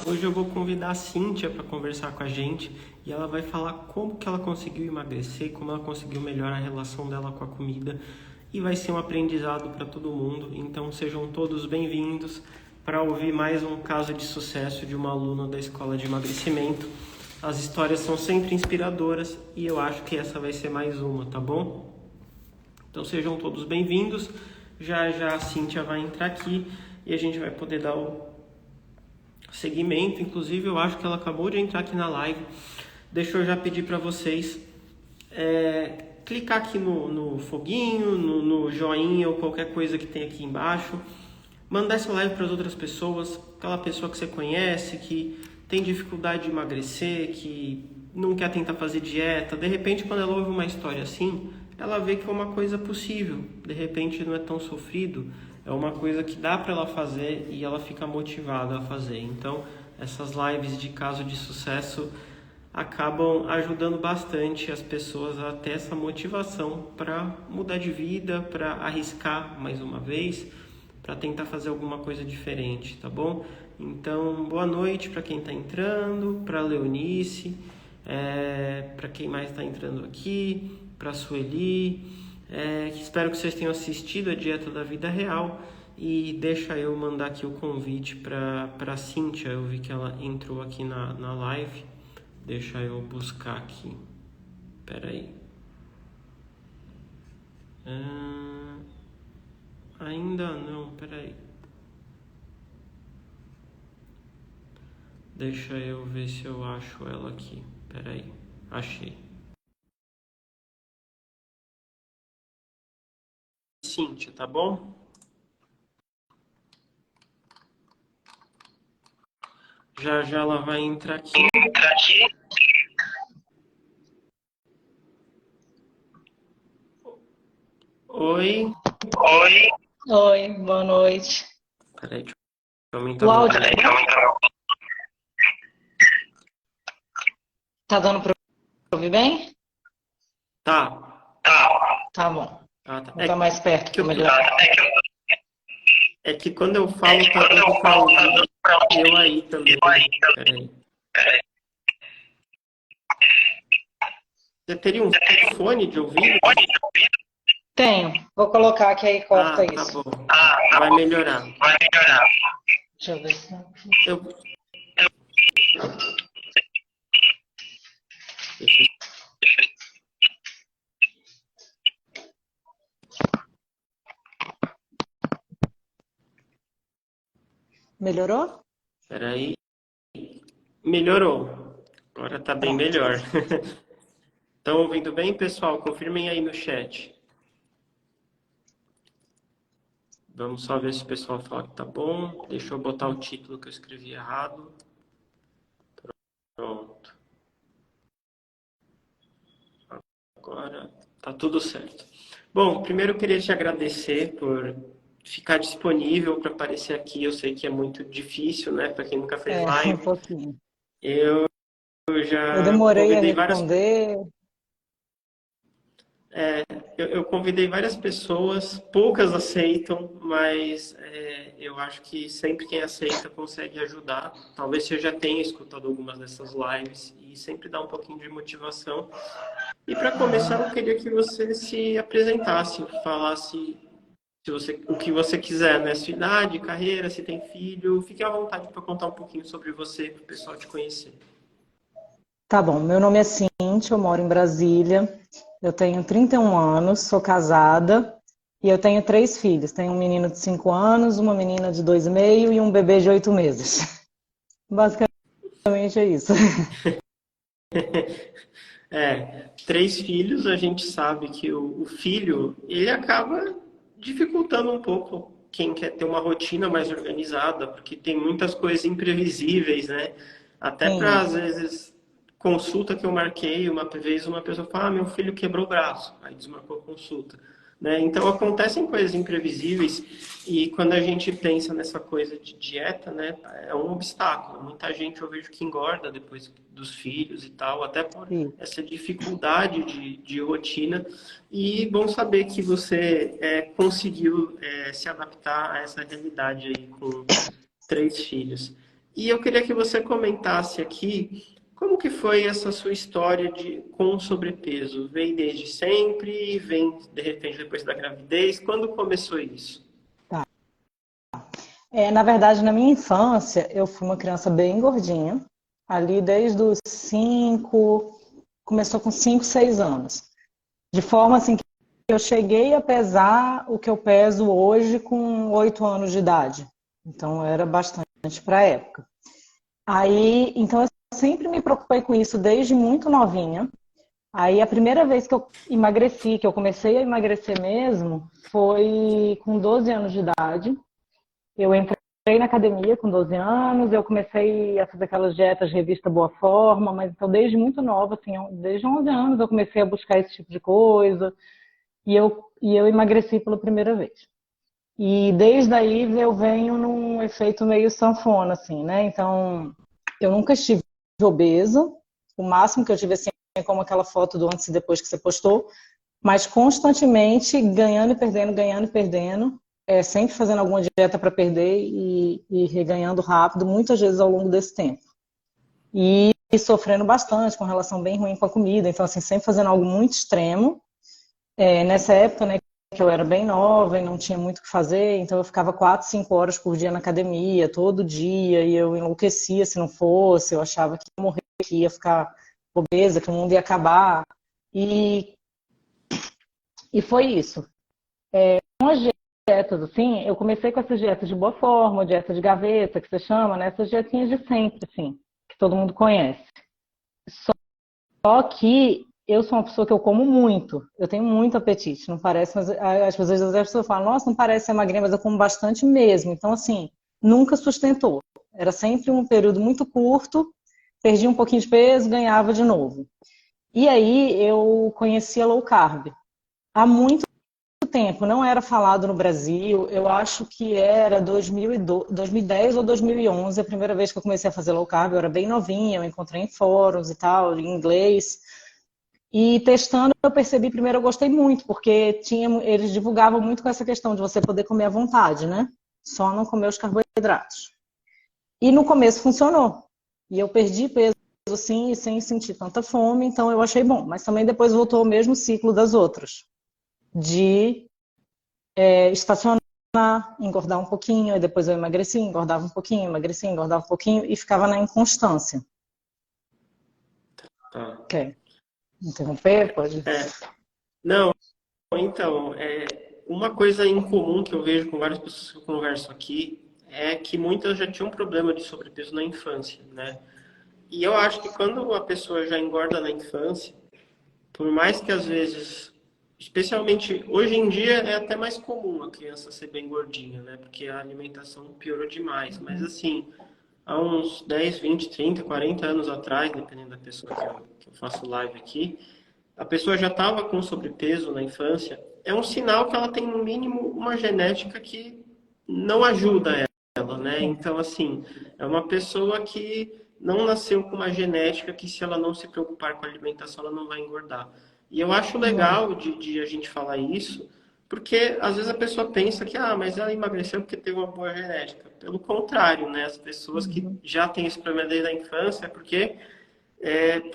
Hoje eu vou convidar a Cíntia para conversar com a gente e ela vai falar como que ela conseguiu emagrecer, como ela conseguiu melhorar a relação dela com a comida e vai ser um aprendizado para todo mundo. Então sejam todos bem-vindos para ouvir mais um caso de sucesso de uma aluna da escola de emagrecimento. As histórias são sempre inspiradoras e eu acho que essa vai ser mais uma, tá bom? Então sejam todos bem-vindos. Já já a Cíntia vai entrar aqui e a gente vai poder dar o segmento. Inclusive eu acho que ela acabou de entrar aqui na live. Deixa eu já pedir para vocês clicar aqui no foguinho, no joinha ou qualquer coisa que tem aqui embaixo. Mandar essa live para as outras pessoas, aquela pessoa que você conhece, que tem dificuldade de emagrecer, que não quer tentar fazer dieta. De repente, quando ela ouve uma história assim, ela vê que é uma coisa possível. De repente não é tão sofrido, é uma coisa que dá para ela fazer e ela fica motivada a fazer. Então, essas lives de caso de sucesso acabam ajudando bastante as pessoas a ter essa motivação para mudar de vida, para arriscar mais uma vez, para tentar fazer alguma coisa diferente, tá bom? Então, boa noite para quem está entrando, para a Leonice, para quem mais está entrando aqui, para a Sueli. Espero que vocês tenham assistido a Dieta da Vida Real e deixa eu mandar aqui o convite para a Cíntia. Eu vi que ela entrou aqui na live. Deixa eu buscar aqui. Espera aí. Ainda não, espera aí. Deixa eu ver se eu acho ela aqui. Espera aí. Achei. Cíntia, tá bom? Já já ela vai entrar aqui. Oi. Oi, boa noite. Peraí, deixa eu aumentar O meu áudio volume. tá dando para ouvir bem? Tá. Tá bom. Ah, tá. Vou estar mais perto que para eu- melhorar. É que quando eu falo, tá dando pra ouvir eu aí também. Peraí. Você teria um fone de ouvido? Tenho. Vou colocar aqui aí, corta Tá isso. bom. Vai melhorar. Deixa eu ver se... Eu... Deixa eu... Melhorou? Peraí. Melhorou. Agora tá bem melhor. Estão ouvindo bem, pessoal? Confirmem aí no chat. Vamos só ver se o pessoal fala que tá bom. Deixa eu botar o título que eu escrevi errado. Pronto. Agora tá tudo certo. Bom, primeiro eu queria te agradecer por ficar disponível para aparecer aqui. Eu sei que é muito difícil, né? Para quem nunca fez Um live. pouquinho. Eu já Eu demorei a convidei várias responder. Eu convidei várias pessoas, poucas aceitam, mas eu acho que sempre quem aceita consegue ajudar. Talvez você já tenha escutado algumas dessas lives e sempre dá um pouquinho de motivação. E para começar, eu queria que você se apresentasse, falasse o que você quiser, né? Sua idade, carreira, se tem filho, fique à vontade para contar um pouquinho sobre você, para o pessoal te conhecer. Tá bom, meu nome é Cíntia, eu moro em Brasília. Eu tenho 31 anos, sou casada e eu tenho 3 filhos. Tenho um menino de 5 anos, uma menina de 2,5 e um bebê de 8 meses. Basicamente é isso. 3 filhos, a gente sabe que o filho, ele acaba dificultando um pouco quem quer ter uma rotina mais organizada, porque tem muitas coisas imprevisíveis, né? Até para, às vezes, consulta que eu marquei, uma vez uma pessoa fala, meu filho quebrou o braço, aí desmarcou a consulta. Né? Então, acontecem coisas imprevisíveis e quando a gente pensa nessa coisa de dieta, né, é um obstáculo. Muita gente eu vejo que engorda depois dos filhos e tal, até por essa dificuldade de rotina. E bom saber que você conseguiu se adaptar a essa realidade aí com 3 filhos. E eu queria que você comentasse aqui como que foi essa sua história com sobrepeso. Vem desde sempre? Vem, de repente, depois da gravidez? Quando começou isso? Tá. Na verdade, na minha infância, eu fui uma criança bem gordinha, ali desde os 5, começou com 5, 6 anos. De forma assim que eu cheguei a pesar o que eu peso hoje com 8 anos de idade. Então era bastante para a época. Aí, então eu sempre me preocupei com isso desde muito novinha. Aí a primeira vez que eu emagreci, que eu comecei a emagrecer mesmo, foi com 12 anos de idade. Eu entrei na academia com 12 anos, eu comecei a fazer aquelas dietas revista Boa Forma, mas então desde muito nova, assim, desde 11 anos eu comecei a buscar esse tipo de coisa e eu emagreci pela primeira vez. E desde aí eu venho num efeito meio sanfona, assim, né? Então, eu nunca estive obesa, o máximo que eu tive assim é como aquela foto do antes e depois que você postou, mas constantemente ganhando e perdendo, sempre fazendo alguma dieta para perder e reganhando rápido, muitas vezes ao longo desse tempo. E sofrendo bastante, com relação bem ruim com a comida, então assim, sempre fazendo algo muito extremo. Nessa época, né, que eu era bem nova e não tinha muito o que fazer, então eu ficava 4, 5 horas por dia na academia, todo dia, e eu enlouquecia se não fosse, eu achava que ia morrer, que ia ficar obesa, que o mundo ia acabar. E, e foi isso. Com as dietas, assim, eu comecei com essas dietas de boa forma, dieta de gaveta, que você chama, né? Essas dietinhas de sempre, assim, que todo mundo conhece. Só que eu sou uma pessoa que eu como muito, eu tenho muito apetite, não parece, mas às vezes as pessoas falam, nossa, não parece ser magrinha, mas eu como bastante mesmo. Então, assim, nunca sustentou. Era sempre um período muito curto, perdi um pouquinho de peso, ganhava de novo. E aí eu conheci a low carb. Há muito tempo, não era falado no Brasil, eu acho que era 2010 ou 2011, a primeira vez que eu comecei a fazer low carb, eu era bem novinha, eu encontrei em fóruns e tal, em inglês. E testando, eu percebi, primeiro eu gostei muito, porque eles divulgavam muito com essa questão de você poder comer à vontade, né? Só não comer os carboidratos. E no começo funcionou. E eu perdi peso assim, sem sentir tanta fome, então eu achei bom. Mas também depois voltou o mesmo ciclo das outras. De estacionar, engordar um pouquinho, e depois eu emagreci, engordava um pouquinho, emagreci, engordava um pouquinho, e ficava na inconstância. Tá. Quer interromper? Pode. Não, então, uma coisa em comum que eu vejo com várias pessoas que eu converso aqui é que muitas já tinham problema de sobrepeso na infância, né? E eu acho que quando a pessoa já engorda na infância, por mais que às vezes, especialmente hoje em dia, é até mais comum a criança ser bem gordinha, né? Porque a alimentação piorou demais. Mas assim, há uns 10, 20, 30, 40 anos atrás, dependendo da pessoa que eu faço live aqui, a pessoa já estava com sobrepeso na infância, é um sinal que ela tem, no mínimo, uma genética que não ajuda ela, né? Então, assim, é uma pessoa que não nasceu com uma genética que, se ela não se preocupar com a alimentação, ela não vai engordar. E eu acho legal de a gente falar isso, porque às vezes a pessoa pensa que, mas ela emagreceu porque teve uma boa genética. Pelo contrário, né? As pessoas que já têm esse problema desde a infância porque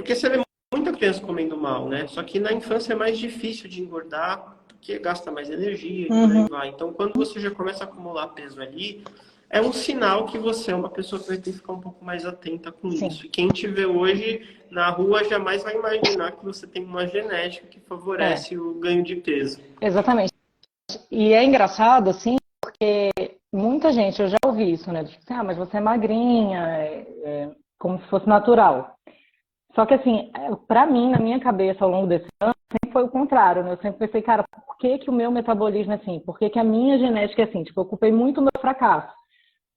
você vê muita criança comendo mal, né? Só que na infância é mais difícil de engordar, porque gasta mais energia e por aí vai. Então, quando você já começa a acumular peso ali, é um sinal que você é uma pessoa que vai ter que ficar um pouco mais atenta com Sim. isso. E quem te vê hoje na rua jamais vai imaginar que você tem uma genética que favorece o ganho de peso. Exatamente. E é engraçado, assim, porque muita gente, eu já ouvi isso, né? Tipo assim, mas você é magrinha, como se fosse natural. Só que, assim, pra mim, na minha cabeça, ao longo desse ano, sempre foi o contrário, né? Eu sempre pensei, cara, por que que o meu metabolismo é assim? Por que que a minha genética é assim? Tipo, eu culpei muito o meu fracasso.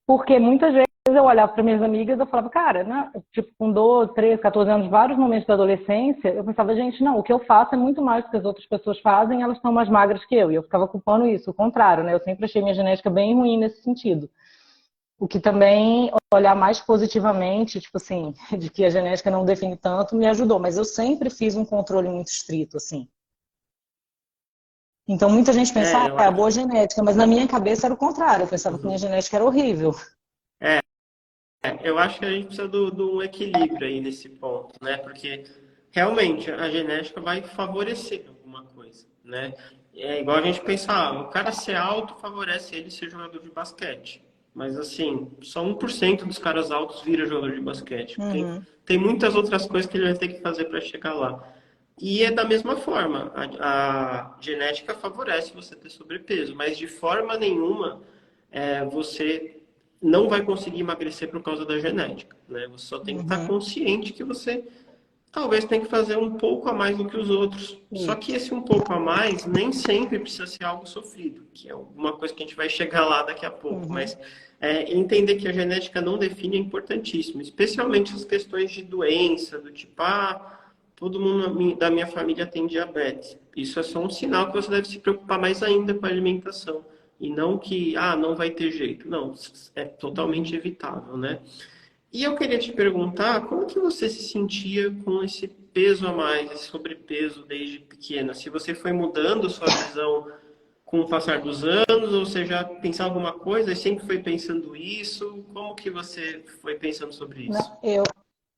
Porque muitas vezes eu olhava para minhas amigas e eu falava, cara, né? Tipo, com 12, 13, 14 anos, vários momentos da adolescência, eu pensava, gente, não, o que eu faço é muito mais do que as outras pessoas fazem, elas estão mais magras que eu. E eu ficava culpando isso, o contrário, né? Eu sempre achei minha genética bem ruim nesse sentido. O que também, olhar mais positivamente, tipo assim, de que a genética não define tanto, me ajudou. Mas eu sempre fiz um controle muito estrito, assim. Então, muita gente pensa, Eu é a acho. boa genética, mas na minha cabeça era o contrário. Eu pensava que minha genética era horrível. eu acho que a gente precisa de um equilíbrio aí nesse ponto, né? Porque realmente a genética vai favorecer alguma coisa, né? É igual a gente pensar, o cara ser alto favorece ele ser jogador de basquete. Mas assim, só 1% dos caras altos vira jogador de basquete. Uhum, Tem muitas outras coisas que ele vai ter que fazer para chegar lá. E é da mesma forma, a genética favorece você ter sobrepeso, mas de forma nenhuma você não vai conseguir emagrecer por causa da genética, né? Você só tem que estar uhum. consciente que você talvez tenha que fazer um pouco a mais do que os outros. Só que Isso. esse um pouco a mais nem sempre precisa ser algo sofrido, que é uma coisa que a gente vai chegar lá daqui a pouco, Uhum, mas entender que a genética não define é importantíssimo, especialmente as questões de doença, do tipo, todo mundo da minha família tem diabetes. Isso é só um sinal que você deve se preocupar mais ainda com a alimentação. E não que, não vai ter jeito. Não, é totalmente uhum. evitável, né? E eu queria te perguntar, como que você se sentia com esse peso a mais, esse sobrepeso desde pequena? Se você foi mudando sua visão com o passar dos anos, ou você já pensava alguma coisa e sempre foi pensando isso? Como que você foi pensando sobre isso? Não,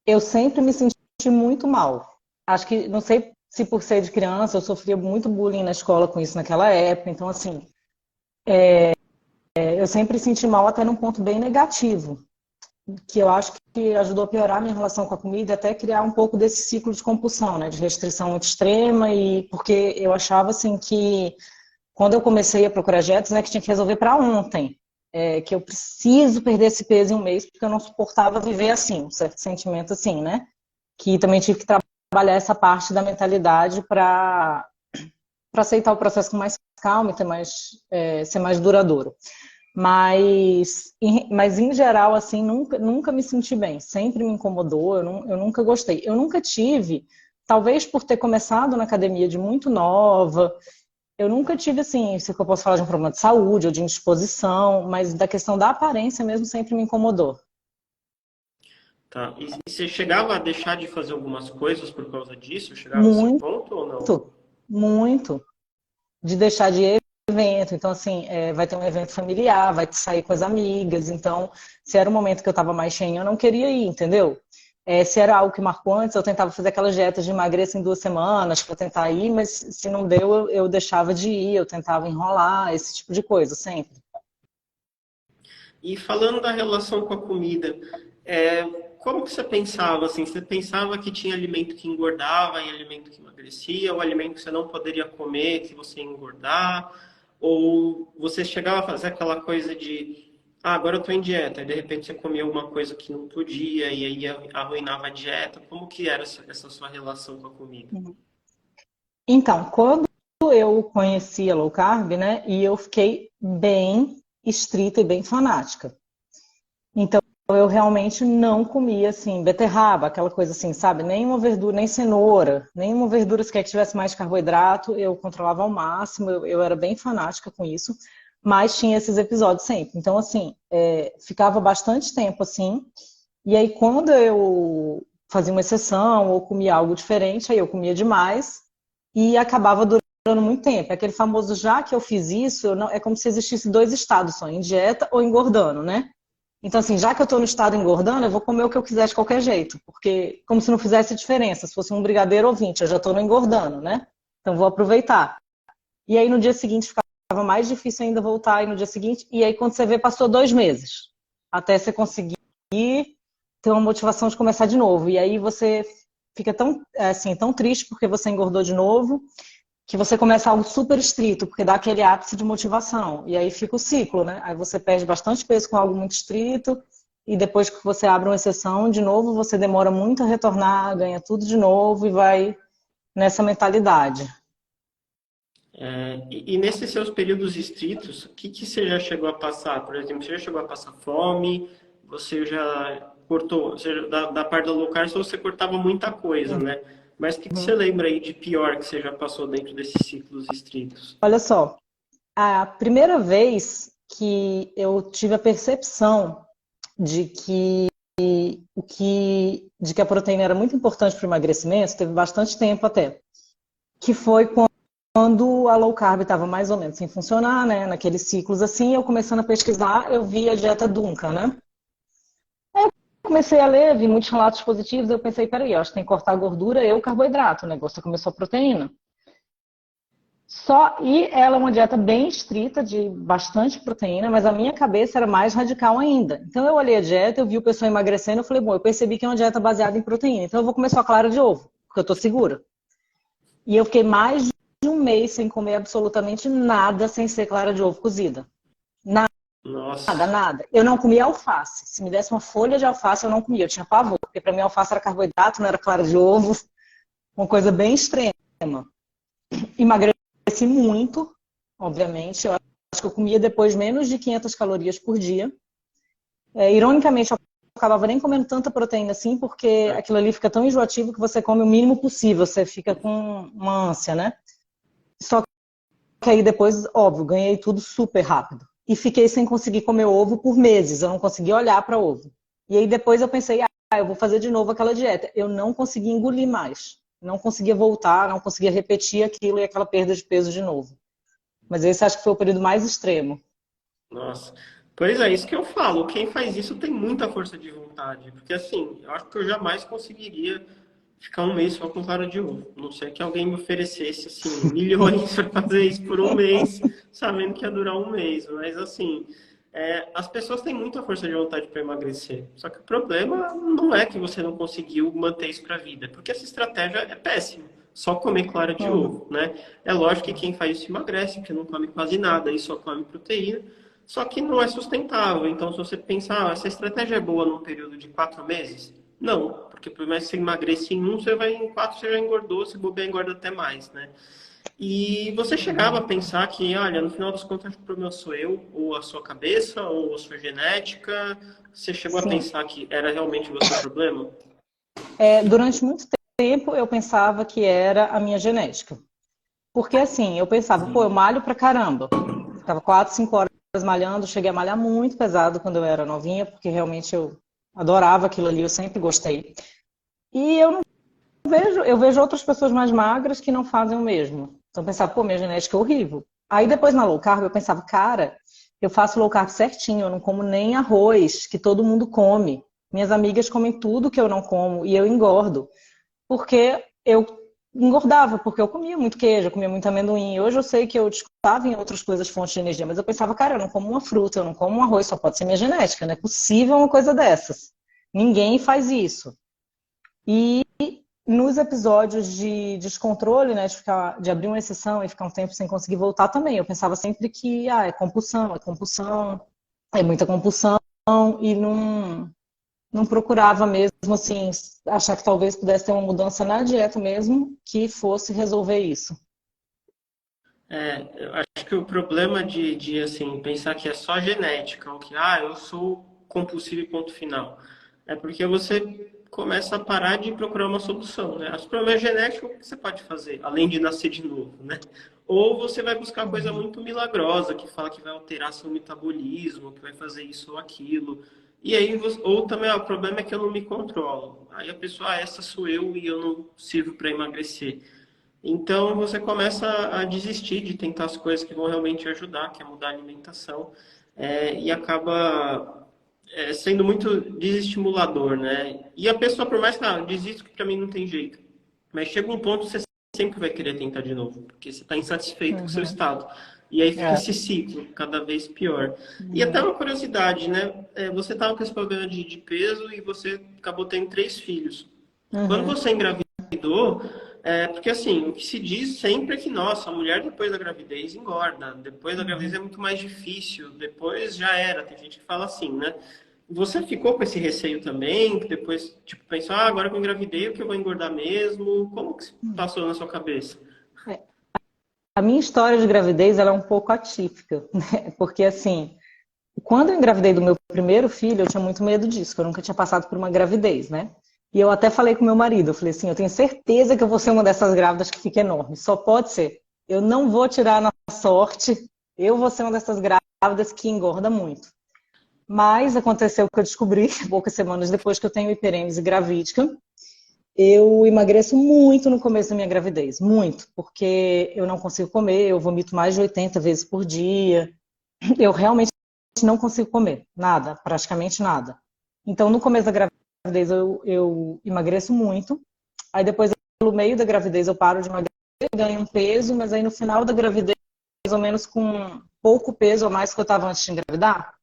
eu sempre me senti muito mal. Acho que, não sei se por ser de criança, eu sofria muito bullying na escola com isso naquela época. Então, assim, eu sempre senti mal até num ponto bem negativo, que eu acho que ajudou a piorar a minha relação com a comida e até criar um pouco desse ciclo de compulsão, né, de restrição muito extrema, e porque eu achava, assim, que quando eu comecei a procurar dietas, né, que tinha que resolver para ontem. Que eu preciso perder esse peso em um mês, porque eu não suportava viver assim, um certo sentimento assim, né? Que também tive que trabalhar essa parte da mentalidade para aceitar o processo com mais calma e ser mais duradouro. Mas em geral, assim, nunca me senti bem. Sempre me incomodou, eu nunca gostei. Eu nunca tive, talvez por ter começado na academia de muito nova, eu nunca tive, assim, se eu posso falar de um problema de saúde ou de indisposição, mas da questão da aparência mesmo sempre me incomodou. Tá. E você chegava a deixar de fazer algumas coisas por causa disso? Chegava a esse Muito, ponto ou não? muito. De deixar de ir evento. Então, assim, vai ter um evento familiar, vai sair com as amigas. Então, se era um momento que eu estava mais cheia, eu não queria ir, entendeu? Se era algo que marcou antes, eu tentava fazer aquelas dietas de emagreça em 2 semanas para tentar ir, mas se não deu, eu deixava de ir, eu tentava enrolar, esse tipo de coisa, sempre. E falando da relação com a comida, como que você pensava assim? Você pensava que tinha alimento que engordava e alimento que emagrecia, ou alimento que você não poderia comer, que você ia engordar? Ou você chegava a fazer aquela coisa de, agora eu estou em dieta, e de repente você comia alguma coisa que não podia e aí arruinava a dieta? Como que era essa sua relação com a comida? Então, quando eu conheci a low carb, né, e eu fiquei bem estrita e bem fanática. Então, eu realmente não comia, assim, beterraba, aquela coisa assim, sabe? Nenhuma verdura, nem cenoura, nenhuma verdura sequer que tivesse mais carboidrato, eu controlava ao máximo, eu era bem fanática com isso, mas tinha esses episódios sempre. Então, assim, ficava bastante tempo assim, e aí quando eu fazia uma exceção ou comia algo diferente, aí eu comia demais e acabava durando muito tempo. Aquele famoso, já que eu fiz isso, é como se existisse dois estados só, em dieta ou engordando, né? Então, assim, já que eu estou no estado engordando, eu vou comer o que eu quiser de qualquer jeito, porque como se não fizesse diferença, se fosse um brigadeiro ou 20, eu já estou no engordando, né? Então vou aproveitar. E aí no dia seguinte ficava mais difícil ainda voltar, e no dia seguinte, e aí quando você vê, passou 2 meses, até você conseguir ter uma motivação de começar de novo. E aí você fica tão, assim, tão triste porque você engordou de novo, que você começa algo super estrito, porque dá aquele ápice de motivação. E aí fica o ciclo, né? Aí você perde bastante peso com algo muito estrito, e depois que você abre uma exceção, de novo, você demora muito a retornar, ganha tudo de novo e vai nessa mentalidade. E nesses seus períodos estritos, o que você já chegou a passar? Por exemplo, você já chegou a passar fome? Você já cortou, da parte da low carb, você cortava muita coisa, né? Mas o que você Uhum. lembra aí de pior que você já passou dentro desses ciclos estritos? Olha só, a primeira vez que eu tive a percepção de que de que a proteína era muito importante para o emagrecimento, teve bastante tempo até, que foi quando a low carb estava mais ou menos sem funcionar, né, naqueles ciclos assim, eu começando a pesquisar, eu vi a dieta Duncan, né? comecei a ler, vi muitos relatos positivos, eu pensei, peraí, eu acho que tem que cortar a gordura e o carboidrato, o negócio começou a proteína. E ela é uma dieta bem estrita, de bastante proteína, mas a minha cabeça era mais radical ainda. Então eu olhei a dieta, eu vi o pessoal emagrecendo, eu falei, bom, eu percebi que é uma dieta baseada em proteína, então eu vou comer só clara de ovo, porque eu tô segura. E eu fiquei mais de um mês sem comer absolutamente nada sem ser clara de ovo cozida. Nossa. Nada. Eu não comia alface. Se me desse uma folha de alface, eu não comia. Eu tinha pavor, porque para mim alface era carboidrato, não era clara de ovo. Uma coisa bem extrema. Emagreci muito, obviamente. Eu acho que eu comia depois menos de 500 calorias por dia. Ironicamente, eu acabava nem comendo tanta proteína assim, porque aquilo ali fica tão enjoativo que você come o mínimo possível. Você fica com uma ânsia, né? Só que aí depois, óbvio, ganhei tudo super rápido. E fiquei sem conseguir comer ovo por meses. Eu não conseguia olhar para ovo. E aí depois eu pensei, eu vou fazer de novo aquela dieta. Eu não conseguia engolir mais. Não conseguia voltar, não conseguia repetir aquilo e aquela perda de peso de novo. Mas esse acho que foi o período mais extremo. Nossa. Pois é, isso que eu falo. Quem faz isso tem muita força de vontade. Porque assim, eu acho que eu jamais conseguiria ficar um mês só com clara de ovo. Não sei que alguém me oferecesse, assim, milhões para fazer isso por um mês, sabendo que ia durar um mês. Mas assim, as pessoas têm muita força de vontade para emagrecer. Só que o problema não é que você não conseguiu manter isso para a vida, porque essa estratégia é péssima. Só comer clara de ovo, né? É lógico que quem faz isso emagrece, porque não come quase nada e só come proteína. Só que não é sustentável. Então, se você pensar, essa estratégia é boa num período de 4 meses? Não, porque por mais que você emagreça em um, você vai em 4, você já engordou, se bobear, engorda até mais, né? E você chegava a pensar que, olha, no final das contas, o problema sou eu, ou a sua cabeça, ou a sua genética. Você chegou a Sim. pensar que era realmente você o problema? Durante muito tempo eu pensava que era a minha genética. Porque assim, eu pensava, pô, eu malho pra caramba. Ficava 4, 5 horas malhando, cheguei a malhar muito pesado quando eu era novinha, porque realmente eu adorava aquilo ali, eu sempre gostei. E eu vejo outras pessoas mais magras que não fazem o mesmo. Então eu pensava, pô, minha genética é horrível. Aí depois na low carb eu pensava, cara, eu faço low carb certinho, eu não como nem arroz, que todo mundo come. Minhas amigas comem tudo que eu não como e eu engordo. Porque eu engordava, porque eu comia muito queijo, eu comia muito amendoim. Hoje eu sei que eu descontava em outras coisas fontes de energia, mas eu pensava, cara, eu não como uma fruta, eu não como um arroz, só pode ser minha genética, não é possível uma coisa dessas. Ninguém faz isso. E nos episódios de descontrole, né, de abrir uma exceção e ficar um tempo sem conseguir voltar também, eu pensava sempre que, é compulsão, é muita compulsão, e não procurava mesmo, assim, achar que talvez pudesse ter uma mudança na dieta mesmo que fosse resolver isso. Eu acho que o problema de assim, pensar que é só genética, ou que, eu sou compulsivo e ponto final, é porque você começa a parar de procurar uma solução, né? Se o problema é genético, o que você pode fazer, além de nascer de novo, né? Ou você vai buscar coisa muito milagrosa, que fala que vai alterar seu metabolismo, que vai fazer isso ou aquilo. E aí, ou também, o problema é que eu não me controlo. Aí a pessoa, essa sou eu e eu não sirvo para emagrecer. Então você começa a desistir de tentar as coisas que vão realmente ajudar, que é mudar a alimentação, e acaba sendo muito desestimulador, né? E a pessoa, por mais que desisto que para mim não tem jeito, mas chega um ponto que você sempre vai querer tentar de novo, porque você está insatisfeito com o seu Uhum. estado. E aí fica É. esse ciclo, cada vez pior. E até Uhum. uma curiosidade, né? Você estava com esse problema de peso e você acabou tendo 3 filhos. Quando Uhum. você engravidou, porque assim, o que se diz sempre é que, nossa, a mulher depois da gravidez engorda, depois da gravidez é Uhum. muito mais difícil, depois já era, tem gente que fala assim, né? Você ficou com esse receio também, que depois, tipo, pensou, agora que eu engravidei, o que eu vou engordar mesmo? Como que passou na sua cabeça? É. A minha história de gravidez ela é um pouco atípica, né? Porque assim, quando eu engravidei do meu primeiro filho, eu tinha muito medo disso, que eu nunca tinha passado por uma gravidez, né? E eu até falei com meu marido, eu falei assim, eu tenho certeza que eu vou ser uma dessas grávidas que fica enorme, só pode ser. Eu não vou tirar na sorte, eu vou ser uma dessas grávidas que engorda muito. Mas aconteceu que eu descobri, poucas semanas depois que eu tenho hiperêmese gravídica, eu emagreço muito no começo da minha gravidez, muito, porque eu não consigo comer, eu vomito mais de 80 vezes por dia, eu realmente não consigo comer, nada, praticamente nada. Então, no começo da gravidez, eu emagreço muito. Aí, depois, no meio da gravidez, eu paro de emagrecer, ganho um peso, mas aí no final da gravidez, mais ou menos com pouco peso a mais que eu estava antes de engravidar.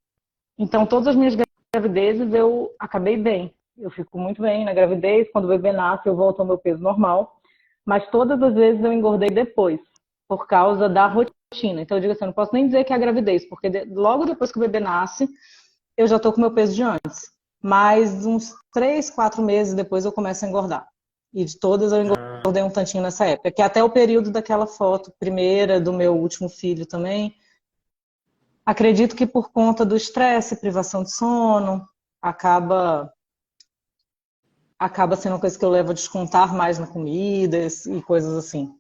Então, todas as minhas gravidezes eu acabei bem. Eu fico muito bem na gravidez. Quando o bebê nasce, eu volto ao meu peso normal. Mas todas as vezes eu engordei depois, por causa da rotina. Então, eu digo assim, eu não posso nem dizer que é a gravidez, porque logo depois que o bebê nasce, eu já estou com o meu peso de antes. Mas uns 3, 4 meses depois eu começo a engordar. E de todas eu Ah, engordei um tantinho nessa época. Que é até o período daquela foto primeira do meu último filho também. Acredito que por conta do estresse, privação de sono, acaba acaba sendo uma coisa que eu levo a descontar mais na comida e coisas assim.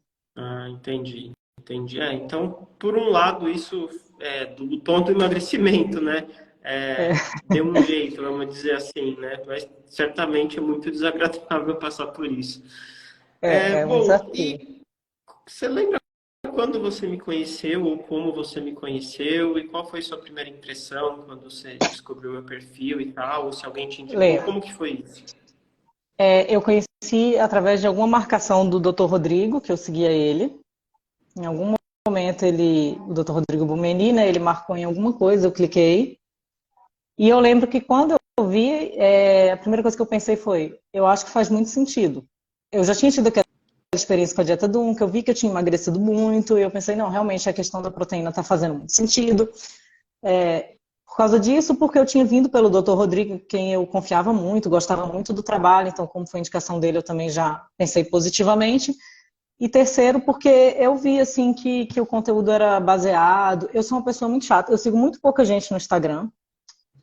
entendi, entendi. Então, por um lado, isso do ponto do emagrecimento, né? É, Deu um jeito, vamos dizer assim, né? Mas certamente é muito desagradável passar por isso. é um Bom, desafio. e você lembra quando você me conheceu ou como você me conheceu e qual foi sua primeira impressão quando você descobriu meu perfil e tal, ou se alguém te indicou, Lembro. como que foi isso? Eu conheci através de alguma marcação do Dr. Rodrigo, que eu seguia ele. Em algum momento o Dr. Rodrigo Bumeni, né, ele marcou em alguma coisa, eu cliquei. E eu lembro que quando eu vi, a primeira coisa que eu pensei foi, eu acho que faz muito sentido. Eu já tinha tido aquela experiência com a dieta Dum, que eu vi que eu tinha emagrecido muito, e eu pensei, não, realmente a questão da proteína está fazendo muito sentido. Por causa disso, porque eu tinha vindo pelo Dr. Rodrigo, quem eu confiava muito, gostava muito do trabalho, então como foi indicação dele, eu também já pensei positivamente. E terceiro, porque eu vi assim que o conteúdo era baseado. Eu sou uma pessoa muito chata, eu sigo muito pouca gente no Instagram.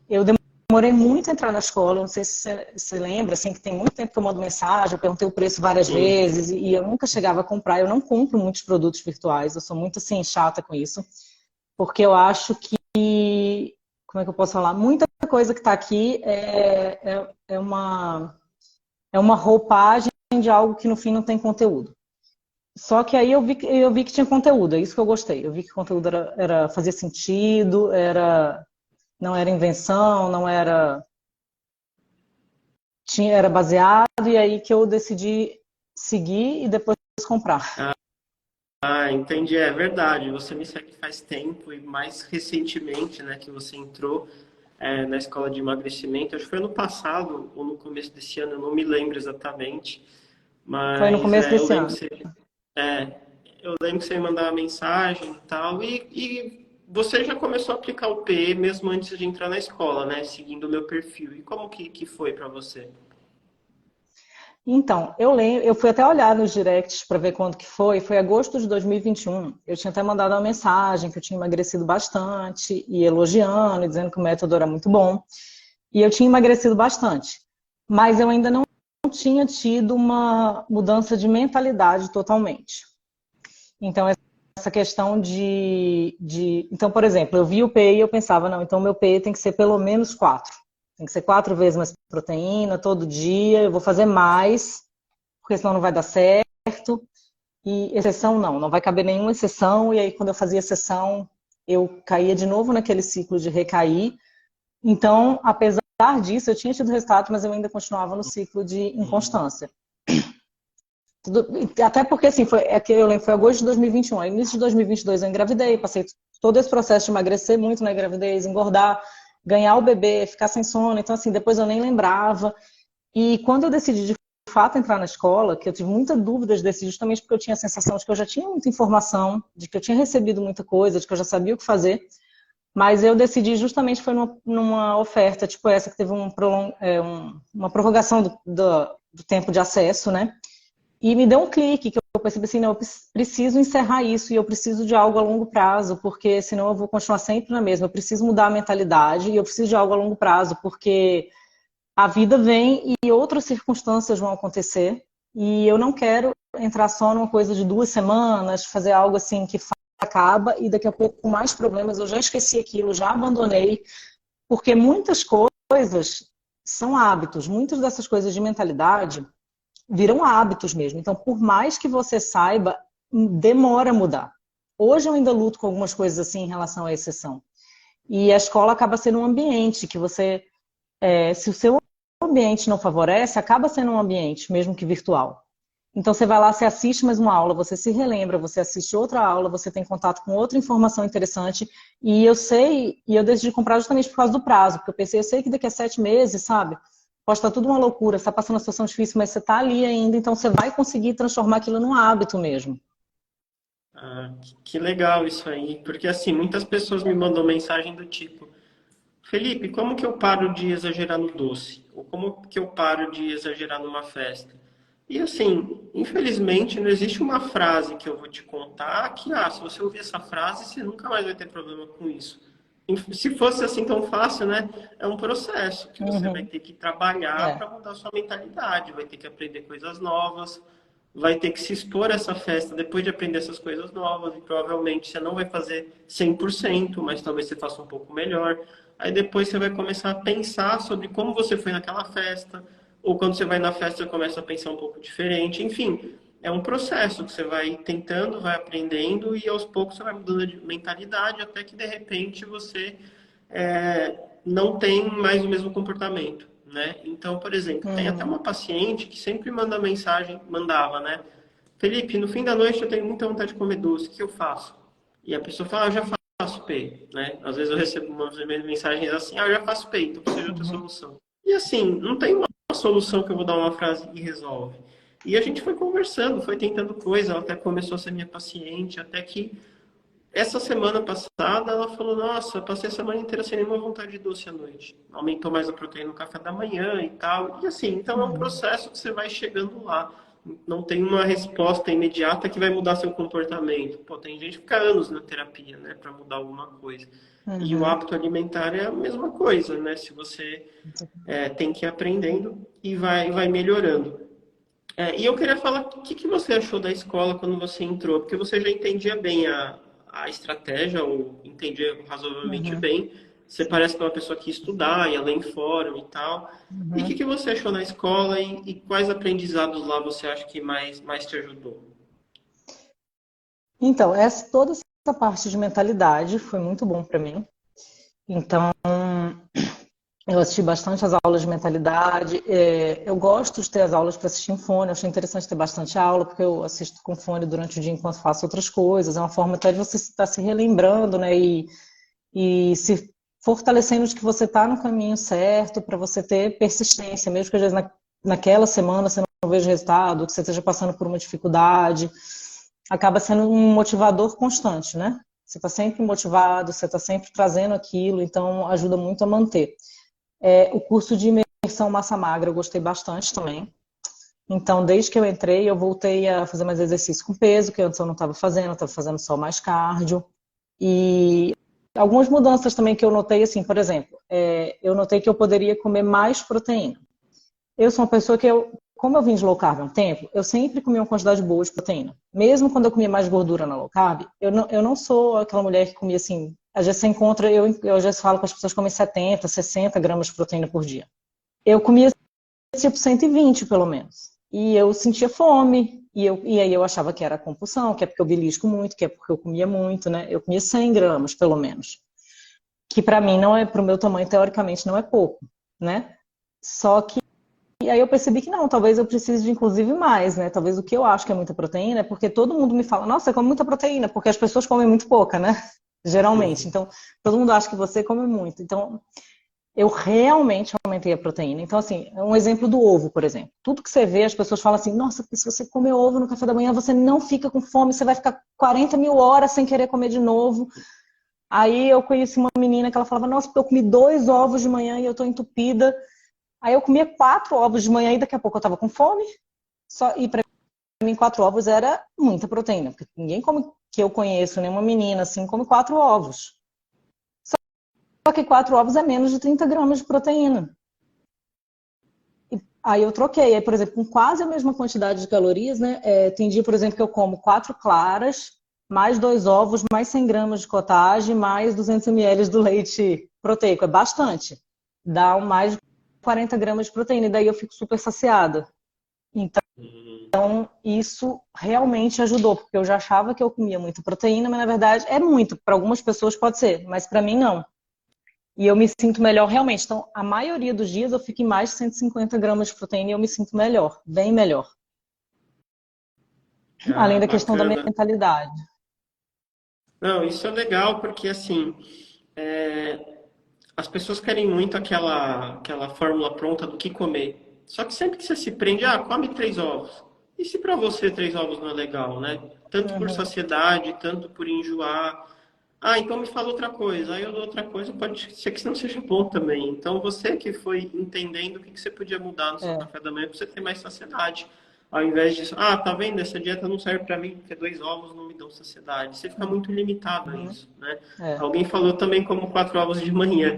Eu demorei muito a entrar na escola, não sei se você lembra, assim, que tem muito tempo que eu mando mensagem, eu perguntei o preço várias Sim. vezes e eu nunca chegava a comprar. Eu não compro muitos produtos virtuais, eu sou muito assim chata com isso, porque eu acho que, como é que eu posso falar? Muita coisa que está aqui é uma roupagem de algo que no fim não tem conteúdo. Só que aí eu vi que tinha conteúdo, é isso que eu gostei. Eu vi que o conteúdo fazia sentido, não era invenção, não era era baseado, e aí que eu decidi seguir e depois comprar. Entendi, é verdade. Você me segue faz tempo e mais recentemente, né, que você entrou na escola de emagrecimento. Acho que foi ano passado ou no começo desse ano, eu não me lembro exatamente. Foi no Mas começo eu desse lembro que ano. é, eu lembro que você me mandava mensagem e tal. E você já começou a aplicar o PE mesmo antes de entrar na escola, né? Seguindo o meu perfil. E como que foi para você? Então, eu fui até olhar nos directs para ver quando que foi agosto de 2021. Eu tinha até mandado uma mensagem que eu tinha emagrecido bastante e elogiando, e dizendo que o método era muito bom. E eu tinha emagrecido bastante. Mas eu ainda não tinha tido uma mudança de mentalidade totalmente. Então, essa questão Então, por exemplo, eu vi o PE e eu pensava, não, então meu PE tem que ser pelo menos 4. Tem que ser 4 vezes mais proteína, todo dia, eu vou fazer mais, porque senão não vai dar certo. E exceção não vai caber nenhuma exceção. E aí, quando eu fazia exceção, eu caía de novo naquele ciclo de recair. Então, apesar disso, eu tinha tido resultado, mas eu ainda continuava no ciclo de inconstância. Até porque, assim, que eu lembro, foi agosto de 2021. Aí, início de 2022, eu engravidei, passei todo esse processo de emagrecer muito na gravidez, engordar, ganhar o bebê, ficar sem sono. Então, assim, depois eu nem lembrava. E quando eu decidi, de fato, entrar na escola, que eu tive muita dúvida de decidir, justamente porque eu tinha a sensação de que eu já tinha muita informação, de que eu tinha recebido muita coisa, de que eu já sabia o que fazer. Mas eu decidi justamente foi numa oferta, tipo essa, que teve uma prorrogação do tempo de acesso, né? E me deu um clique, que eu percebi assim, não, eu preciso encerrar isso e eu preciso de algo a longo prazo, porque senão eu vou continuar sempre na mesma. Eu preciso mudar a mentalidade e eu preciso de algo a longo prazo, porque a vida vem e outras circunstâncias vão acontecer e eu não quero entrar só numa coisa de 2 semanas, fazer algo assim que acaba e daqui a pouco com mais problemas eu já esqueci aquilo, já abandonei, porque muitas coisas são hábitos, muitas dessas coisas de mentalidade viram hábitos mesmo. Então, por mais que você saiba, demora a mudar. Hoje eu ainda luto com algumas coisas assim em relação à exceção. E a escola acaba sendo um ambiente que você Se o seu ambiente não favorece, acaba sendo um ambiente, mesmo que virtual. Então você vai lá, você assiste mais uma aula, você se relembra, você assiste outra aula, você tem contato com outra informação interessante. E eu sei, e eu decidi comprar justamente por causa do prazo, porque eu sei que daqui a 7 meses, sabe? Pode estar tudo uma loucura, você está passando uma situação difícil, mas você está ali ainda, então você vai conseguir transformar aquilo num hábito mesmo. Ah, que legal isso aí, porque assim, muitas pessoas me mandam mensagem do tipo, Felipe, como que eu paro de exagerar no doce? Ou como que eu paro de exagerar numa festa? E assim, infelizmente, não existe uma frase que eu vou te contar que, se você ouvir essa frase, você nunca mais vai ter problema com isso. Se fosse assim tão fácil, né? É um processo que você vai Uhum. ter que trabalhar É. para mudar sua mentalidade, vai ter que aprender coisas novas, vai ter que se expor a essa festa depois de aprender essas coisas novas, e provavelmente você não vai fazer 100%, mas talvez você faça um pouco melhor. Aí depois você vai começar a pensar sobre como você foi naquela festa, ou quando você vai na festa você começa a pensar um pouco diferente. Enfim, é um processo que você vai tentando, vai aprendendo e aos poucos você vai mudando de mentalidade até que de repente você não tem mais o mesmo comportamento, né? Então, por exemplo, tem até Uhum. uma paciente que sempre manda mensagem, mandava, né? Felipe, no fim da noite eu tenho muita vontade de comer doce, o que eu faço? E a pessoa fala, eu já faço PEI, né? Às vezes eu recebo umas mensagens assim, eu já faço PEI, então precisa de outra Uhum. solução. E assim, não tem uma solução que eu vou dar uma frase e resolve. E a gente foi conversando, foi tentando coisa, ela até começou a ser minha paciente, até que essa semana passada ela falou, nossa, passei a semana inteira sem nenhuma vontade de doce à noite. Aumentou mais a proteína no café da manhã e tal. E assim, então é um Uhum. processo que você vai chegando lá. Não tem uma resposta imediata que vai mudar seu comportamento. Pô, tem gente que fica anos na terapia, né, para mudar alguma coisa. E o Uhum. hábito alimentar é a mesma coisa, né? Se você tem que ir aprendendo e vai melhorando. E eu queria falar o que você achou da escola quando você entrou, porque você já entendia bem a estratégia, ou entendia razoavelmente Uhum. bem. Você Sim. parece que é uma pessoa que ia estudar, ia ler em fórum e tal. E o Uhum. que você achou na escola e quais aprendizados lá você acha que mais te ajudou? Então, toda essa parte de mentalidade foi muito bom para mim. Então, eu assisti bastante as aulas de mentalidade. Eu gosto de ter as aulas para assistir em fone. Eu achei interessante ter bastante aula, porque eu assisto com fone durante o dia enquanto faço outras coisas. É uma forma até de você estar se relembrando, né? E se fortalecendo de que você está no caminho certo para você ter persistência, mesmo que às vezes naquela semana você não veja resultado, que você esteja passando por uma dificuldade. Acaba sendo um motivador constante, né? Você está sempre motivado, você está sempre trazendo aquilo, então ajuda muito a manter. O curso de imersão massa magra eu gostei bastante também. Então, desde que eu entrei, eu voltei a fazer mais exercício com peso, que antes eu não estava fazendo só mais cardio. E algumas mudanças também que eu notei, assim, por exemplo, eu notei que eu poderia comer mais proteína. Eu sou uma pessoa como eu vim de low carb há um tempo, eu sempre comi uma quantidade boa de proteína. Mesmo quando eu comia mais gordura na low carb, eu não sou aquela mulher que comia assim. Às vezes você encontra, eu já falo com as pessoas que comem 70, 60 gramas de proteína por dia. Eu comia tipo 120 pelo menos. E eu sentia fome, e aí eu achava que era compulsão, que é porque eu belisco muito, que é porque eu comia muito, né? Eu comia 100 gramas pelo menos. Que para mim não é, para o meu tamanho, teoricamente, não é pouco, né? Só que e aí eu percebi que não, talvez eu precise de inclusive mais, né? Talvez o que eu acho que é muita proteína é porque todo mundo me fala, nossa, você come muita proteína, porque as pessoas comem muito pouca, né? Geralmente. Então, todo mundo acha que você come muito. Então, eu realmente aumentei a proteína. Então, assim, um exemplo do ovo, por exemplo. Tudo que você vê, as pessoas falam assim, nossa, se você comer ovo no café da manhã, você não fica com fome, você vai ficar 40 mil horas sem querer comer de novo. Aí eu conheci uma menina que ela falava, nossa, eu comi 2 ovos de manhã e eu tô entupida. Aí eu comia 4 ovos de manhã e daqui a pouco eu tava com fome. E para mim 4 ovos era muita proteína, porque ninguém come, que eu conheço, nenhuma menina assim, come 4 ovos. Só que 4 ovos é menos de 30 gramas de proteína. Aí eu troquei, aí, por exemplo, com quase a mesma quantidade de calorias, né? Tem dia, por exemplo, que eu como 4 claras, mais 2 ovos, mais 100 gramas de cottage, mais 200 ml do leite proteico. É bastante. Dá mais de 40 gramas de proteína, e daí eu fico super saciada. Então, isso realmente ajudou, porque eu já achava que eu comia muita proteína, mas na verdade é muito. Para algumas pessoas pode ser, mas para mim não. E eu me sinto melhor realmente. Então, a maioria dos dias eu fico em mais de 150 gramas de proteína e eu me sinto melhor, bem melhor. Além Ah, da questão da bacana. mentalidade. Não, isso é legal porque assim, é, as pessoas querem muito aquela fórmula pronta do que comer. Só que sempre que você se prende, come 3 ovos. E se para você 3 ovos não é legal, né? Tanto por Uhum, saciedade, tanto por enjoar. Então me fala outra coisa. Aí eu dou outra coisa, pode ser que isso não seja bom também. Então você que foi entendendo o que você podia mudar no seu é, café da manhã para você ter mais saciedade. Ao invés disso, tá vendo? Essa dieta não serve para mim porque 2 ovos não me dão saciedade. Você fica muito limitado a uhum, isso, né? é. Alguém falou também como 4 ovos de manhã.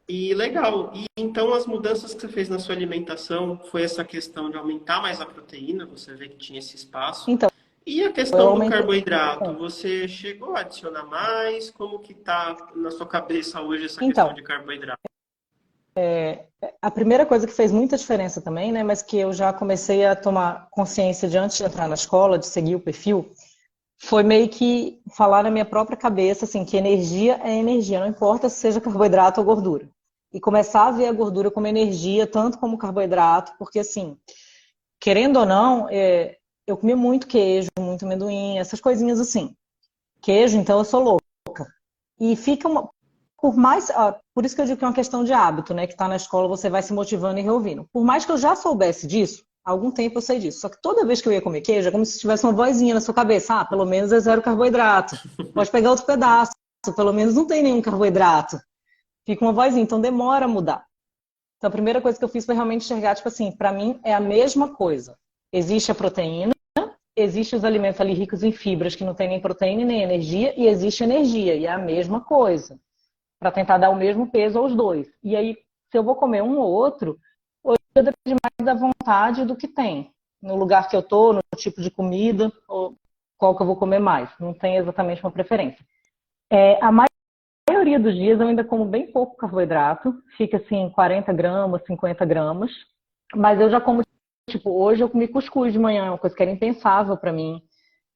E legal. E então as mudanças que você fez na sua alimentação foi essa questão de aumentar mais a proteína, você vê que tinha esse espaço. Então, E a eu questão do aumentei. carboidrato, você chegou a adicionar mais? Como que tá na sua cabeça hoje essa questão Então, de carboidrato? a primeira coisa que fez muita diferença também, né, mas que eu já comecei a tomar consciência de antes de entrar na escola, de seguir o perfil, foi meio que falar na minha própria cabeça, assim, que energia é energia, não importa se seja carboidrato ou gordura. E começar a ver a gordura como energia, tanto como carboidrato, porque assim, querendo ou não, eu comi muito queijo, muito amendoim, essas coisinhas assim. Queijo, então eu sou louca. E fica uma, por mais, por isso que eu digo que é uma questão de hábito, né? Que tá na escola, você vai se motivando e reouvindo. Por mais que eu já soubesse disso, há algum tempo eu sei disso. Só que toda vez que eu ia comer queijo, é como se tivesse uma vozinha na sua cabeça. Pelo menos é zero carboidrato. Pode pegar outro pedaço, pelo menos não tem nenhum carboidrato. Fica uma vozinha, então demora a mudar. Então a primeira coisa que eu fiz foi realmente enxergar, tipo assim, para mim é a mesma coisa. Existe a proteína, existem os alimentos ali ricos em fibras que não tem nem proteína nem energia, e existe energia, e é a mesma coisa para tentar dar o mesmo peso aos dois. E aí, se eu vou comer um ou outro, hoje depende mais da vontade do que tem. No lugar que eu tô, no tipo de comida, ou qual que eu vou comer mais. Não tem exatamente uma preferência. A maioria dos dias eu ainda como bem pouco carboidrato, fica assim 40 gramas, 50 gramas, mas eu já como, tipo, hoje eu comi cuscuz de manhã, uma coisa que era impensável para mim.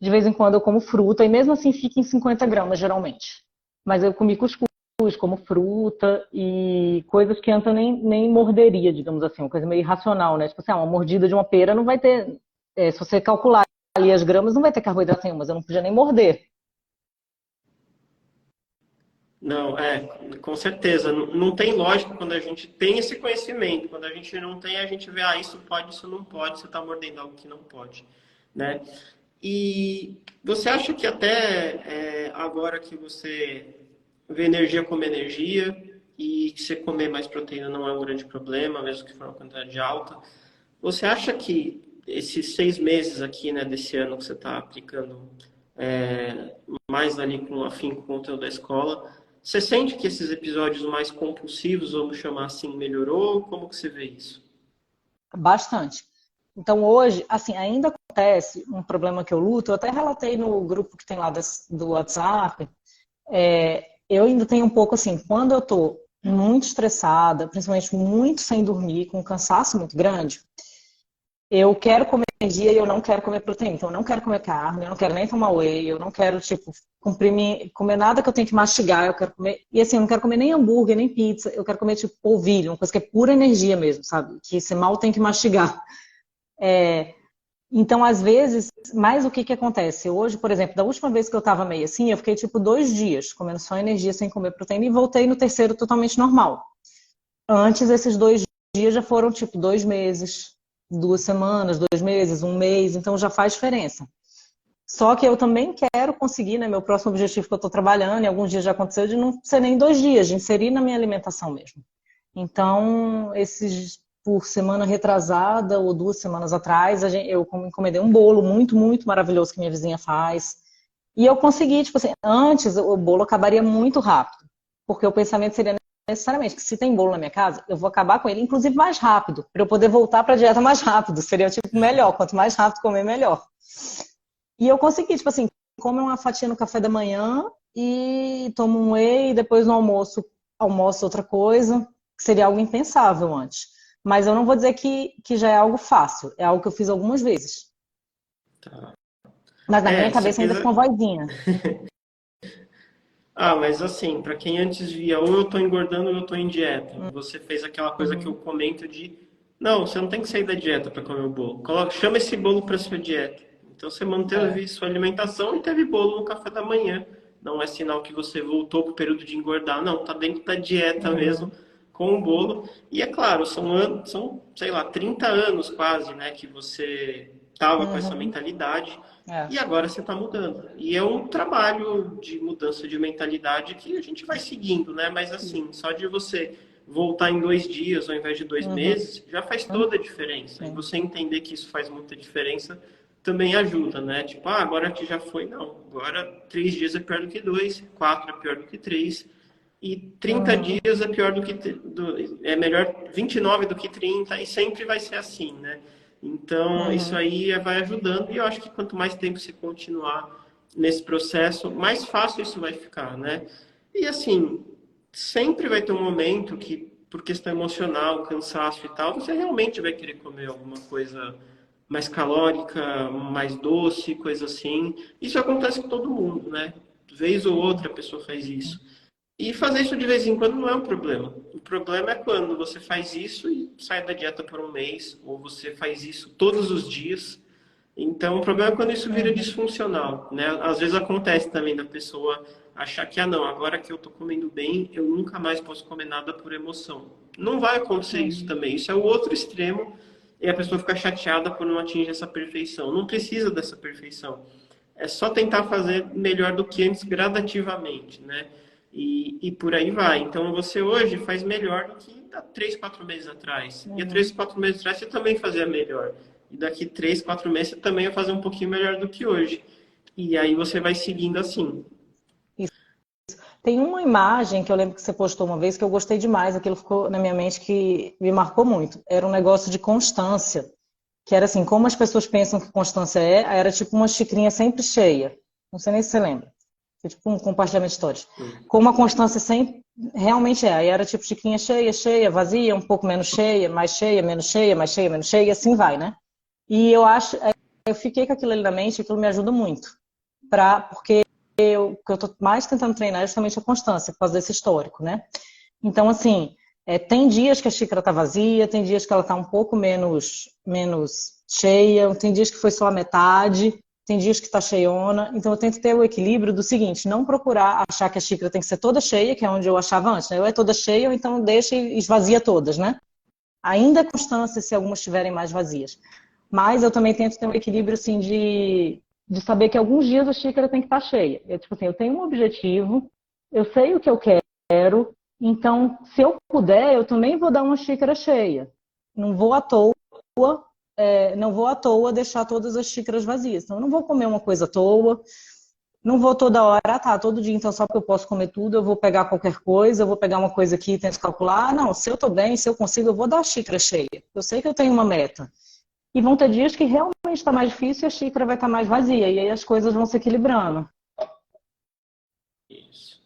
De vez em quando eu como fruta, e mesmo assim fica em 50 gramas, geralmente. Mas eu comi cuscuz, como fruta e coisas que antes eu nem morderia, digamos assim, uma coisa meio irracional, né? Tipo assim, uma mordida de uma pera não vai ter, se você calcular ali as gramas, não vai ter carboidrato nenhum, mas eu não podia nem morder. Não, com certeza. Não tem lógica quando a gente tem esse conhecimento. Quando a gente não tem, a gente vê, isso pode, isso não pode, você está mordendo algo que não pode, né? E você acha que até agora que você vê energia como energia e que você comer mais proteína não é um grande problema, mesmo que for uma quantidade alta, você acha que esses 6 meses aqui, né, desse ano que você está aplicando mais ali com afinco com o conteúdo da escola, você sente que esses episódios mais compulsivos, vamos chamar assim, melhorou? Como que você vê isso? Bastante. Então hoje, assim, ainda acontece um problema que eu luto, eu até relatei no grupo que tem lá do WhatsApp, eu ainda tenho um pouco assim, quando eu tô muito estressada, principalmente muito sem dormir, com um cansaço muito grande, eu quero comer energia e eu não quero comer proteína. Então, eu não quero comer carne, eu não quero nem tomar whey, eu não quero, tipo, comer nada que eu tenho que mastigar, eu quero comer. E assim, eu não quero comer nem hambúrguer, nem pizza, eu quero comer, tipo, polvilho, uma coisa que é pura energia mesmo, sabe? Que você mal tem que mastigar. Então, às vezes, mas o que que acontece? Hoje, por exemplo, da última vez que eu tava meio assim, eu fiquei, tipo, 2 dias comendo só energia sem comer proteína e voltei no terceiro totalmente normal. Antes, esses 2 dias já foram tipo 2 meses, 2 semanas, 2 meses, um mês, então já faz diferença. Só que eu também quero conseguir, né? Meu próximo objetivo que eu estou trabalhando, e alguns dias já aconteceu, de não ser nem 2 dias, de inserir na minha alimentação mesmo. Então, esses por semana retrasada ou 2 semanas atrás, eu encomendei um bolo muito, muito maravilhoso que minha vizinha faz. E eu consegui, tipo assim, antes o bolo acabaria muito rápido, porque o pensamento seria necessariamente que se tem bolo na minha casa, eu vou acabar com ele, inclusive mais rápido, para eu poder voltar para a dieta mais rápido. Seria tipo melhor, quanto mais rápido comer, melhor. E eu consegui, tipo assim, come uma fatia no café da manhã e tomo um whey, e depois no almoço, almoço outra coisa, que seria algo impensável antes. Mas eu não vou dizer que já é algo fácil, é algo que eu fiz algumas vezes. Tá. Mas na minha Você cabeça ainda fez. fica uma vozinha. Ah, mas assim, para quem antes via, ou eu tô engordando ou eu tô em dieta, você fez aquela coisa que eu Uhum. comento de, não, você não tem que sair da dieta para comer o bolo. Chama esse bolo para sua dieta. Então você É. manteve sua alimentação e teve bolo no café da manhã. Não é sinal que você voltou para o período de engordar, não, tá dentro da dieta mesmo Uhum. com o bolo. E é claro, são anos, são, sei lá, 30 anos quase, né, que você tava com essa Uhum. mentalidade. É. E agora você está mudando. E é um trabalho de mudança de mentalidade que a gente vai seguindo, né? Mas assim, só de você voltar em 2 dias ao invés de dois Uhum. meses, já faz toda a diferença. E Sim. você entender que isso faz muita diferença também ajuda, né? Tipo, ah, agora que já foi, não. Agora 3 dias é pior do que dois, 4 é pior do que três. E 30 Uhum. dias é pior do que. É melhor 29 do que 30, e sempre vai ser assim, né? Então, isso Uhum. aí vai ajudando, e eu acho que quanto mais tempo você continuar nesse processo, mais fácil isso vai ficar, né? E assim, sempre vai ter um momento que, por questão emocional, cansaço e tal, você realmente vai querer comer alguma coisa mais calórica, mais doce, coisa assim. Isso acontece com todo mundo, né? Vez ou outra a pessoa faz isso. E fazer isso de vez em quando não é um problema. O problema é quando você faz isso e sai da dieta por um mês, ou você faz isso todos os dias. Então, o problema é quando isso vira Uhum. disfuncional, né? Às vezes acontece também da pessoa achar que, ah, não, agora que eu tô comendo bem, eu nunca mais posso comer nada por emoção. Não vai acontecer isso Uhum. também. Isso é o outro extremo, e a pessoa fica chateada por não atingir essa perfeição. Não precisa dessa perfeição. É só tentar fazer melhor do que antes gradativamente, né? E por aí vai. Então você hoje faz melhor do que há 3, 4 meses atrás. E há três, Uhum. quatro meses atrás você também fazia melhor. E daqui 3, 4 meses você também vai fazer um pouquinho melhor do que hoje. E aí você vai seguindo assim. Isso. Tem uma imagem que eu lembro que você postou uma vez que eu gostei demais, aquilo ficou na minha mente que me marcou muito. Era um negócio de constância, que era assim, como as pessoas pensam que constância é, aí era tipo uma xicrinha sempre cheia. Não sei nem se você lembra. Foi tipo um compartilhamento de histórias. Como a constância sempre realmente é. Aí era tipo xicrinha cheia, cheia, vazia, um pouco menos cheia, mais cheia, menos cheia, mais cheia, menos cheia, e assim vai, né? E eu acho, eu fiquei com aquilo ali na mente, aquilo me ajuda muito. Porque o que eu tô mais tentando treinar é justamente a constância, por causa desse histórico, né? Então, assim, tem dias que a xícara tá vazia, tem dias que ela tá um pouco menos cheia, tem dias que foi só a metade, tem dias que tá cheiona. Então, eu tento ter o equilíbrio do seguinte, não procurar achar que a xícara tem que ser toda cheia, que é onde eu achava antes, né? Ou é toda cheia, ou então deixa e esvazia todas, né? Ainda é constância se algumas estiverem mais vazias. Mas eu também tento ter um equilíbrio, assim, de saber que alguns dias a xícara tem que estar cheia. Eu, tipo assim, eu tenho um objetivo, eu sei o que eu quero, então, se eu puder, eu também vou dar uma xícara cheia. Não vou à toa, não vou à toa deixar todas as xícaras vazias. Então, eu não vou comer uma coisa à toa, não vou toda hora, tá, todo dia, então só porque eu posso comer tudo, eu vou pegar qualquer coisa, eu vou pegar uma coisa aqui e tento calcular. Não, se eu tô bem, se eu consigo, eu vou dar a xícara cheia. Eu sei que eu tenho uma meta. E vão ter dias que realmente está mais difícil e a xícara vai estar mais vazia. E aí as coisas vão se equilibrando. Isso.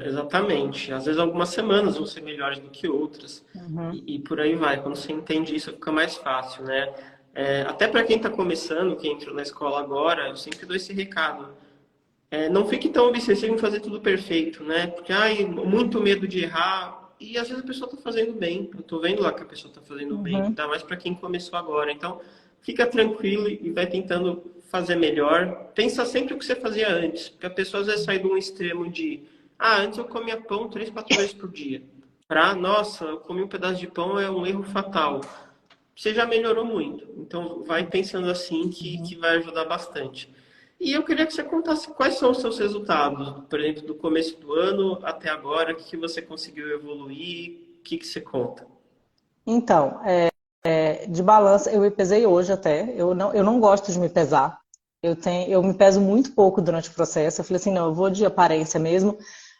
Exatamente. Às vezes algumas semanas vão ser melhores do que outras. Uhum. E por aí vai. Quando você entende isso, fica mais fácil, né? Até para quem está começando, quem entrou na escola agora, eu sempre dou esse recado. Não fique tão obsessivo em fazer tudo perfeito, né? Porque, ai, muito medo de errar. E às vezes a pessoa está fazendo bem. Eu estou vendo lá que a pessoa está fazendo bem. Uhum. Ainda mais para quem começou agora. Então, fica tranquilo e vai tentando fazer melhor. Pensa sempre o que você fazia antes. Porque a pessoa às vezes sai de um extremo de, ah, antes eu comia pão 3, 4 vezes por dia. Para, nossa, eu comi um pedaço de pão é um erro fatal. Você já melhorou muito. Então, vai pensando assim que Uhum. vai ajudar bastante. E eu queria que você contasse quais são os seus resultados, por exemplo, do começo do ano até agora, o que você conseguiu evoluir, o que você conta? Então, de balança, eu me pesei hoje até. Eu não gosto de me pesar. Eu me peso muito pouco durante o processo. Eu falei assim, não, eu vou de aparência mesmo.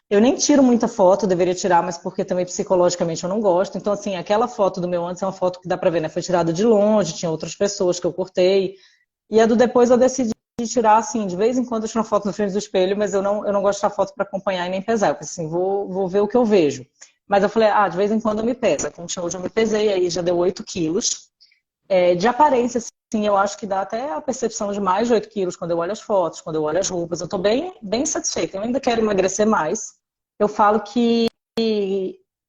Eu nem tiro muita foto, eu deveria tirar, mas porque também psicologicamente eu não gosto. Então, assim, aquela foto do meu antes é uma foto que dá pra ver, né? Foi tirada de longe, tinha outras pessoas que eu cortei. E a do depois eu decidi tirar, assim, de vez em quando eu tiro uma foto na frente do espelho, mas eu não gosto de tirar foto para acompanhar e nem pesar. Eu pensei assim, vou ver o que eu vejo. Mas eu falei, de vez em quando eu me peso. Então, hoje eu me pesei, aí já deu 8 quilos. De aparência, assim, eu acho que dá até a percepção de mais de 8 quilos quando eu olho as fotos, quando eu olho as roupas. Eu tô bem, bem satisfeita. Eu ainda quero emagrecer mais. Eu falo que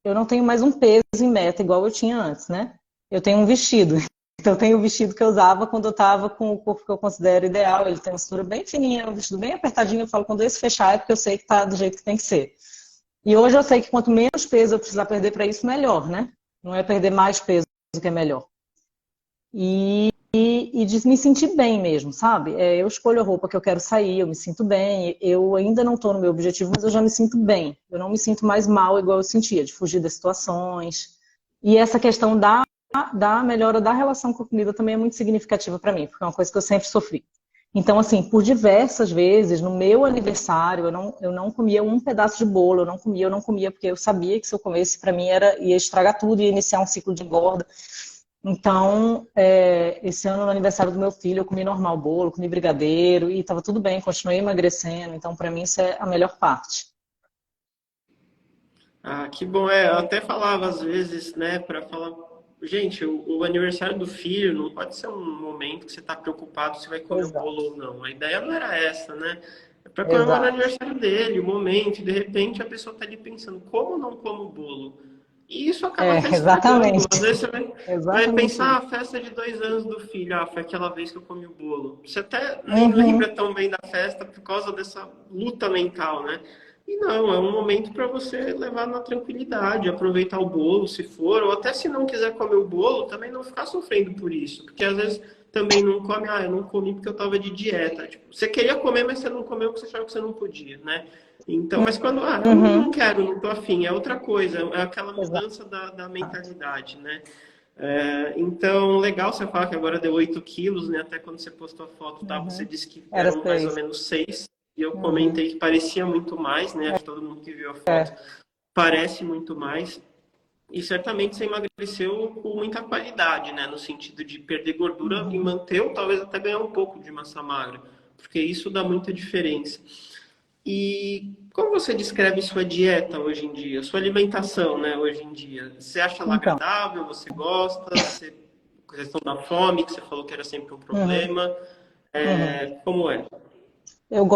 eu não tenho mais um peso em meta igual eu tinha antes, né? Eu tenho um vestido. Então, eu tenho o vestido que eu usava quando eu tava com o corpo que eu considero ideal. Ele tem uma cintura bem fininha, um vestido bem apertadinho. Eu falo, quando esse fechar é porque eu sei que tá do jeito que tem que ser. E hoje eu sei que quanto menos peso eu precisar perder para isso, melhor, né? Não é perder mais peso que é melhor. E de me sentir bem mesmo, sabe? Eu escolho a roupa que eu quero sair, eu me sinto bem. Eu ainda não estou no meu objetivo, mas eu já me sinto bem. Eu não me sinto mais mal igual eu sentia, de fugir das situações. E essa questão da melhora da relação com a comida também é muito significativa para mim, porque é uma coisa que eu sempre sofri. Então, assim, por diversas vezes, no meu aniversário, eu não comia um pedaço de bolo, eu não comia, porque eu sabia que se eu comesse, para mim, ia estragar tudo, ia iniciar um ciclo de engorda. Então, esse ano, no aniversário do meu filho, eu comi normal bolo, comi brigadeiro, e estava tudo bem, continuei emagrecendo. Então, para mim, isso é a melhor parte. Ah, que bom. É, eu até falava às vezes, né, para falar, gente, o aniversário do filho não pode ser um momento que você está preocupado se vai comer o Exato. bolo ou não. A ideia não era essa, né? É para comemorar o Exato. aniversário dele, o momento, e de repente a pessoa está ali pensando, como não como o bolo? E isso acaba até estragando. Às Exatamente. vezes você vai Exatamente pensar, isso. a festa de 2 anos do filho, ah, foi aquela vez que eu comi o bolo. Você até nem lembra Uhum, tão bem da festa por causa dessa luta mental, né? E não, é um momento para você levar na tranquilidade, aproveitar o bolo, se for, ou até se não quiser comer o bolo, também não ficar sofrendo por isso. Porque às vezes também não come, ah, eu não comi porque eu estava de dieta. Tipo, você queria comer, mas você não comeu porque você achava que você não podia, né? Então, mas quando, ah, eu não uhum. quero, não tô afim, é outra coisa, é aquela Exato. mudança da mentalidade, né? É, então, legal você falar que agora deu 8 quilos, né? Até quando você postou a foto, tá? Você Uhum. disse que Era eram mais ou 6. menos 6. E eu Uhum. comentei que parecia muito mais, né? Acho que todo mundo que viu a foto parece muito mais. E certamente você emagreceu com muita qualidade, né? No sentido de perder gordura e Uhum. manter, ou talvez até ganhar um pouco de massa magra. Porque isso dá muita diferença. E como você descreve sua dieta hoje em dia, sua alimentação, né, hoje em dia? Você acha ela Então, agradável? Você gosta? Você, questão da fome, que você falou que era sempre um uhum. problema. Uhum. É, como é? Eu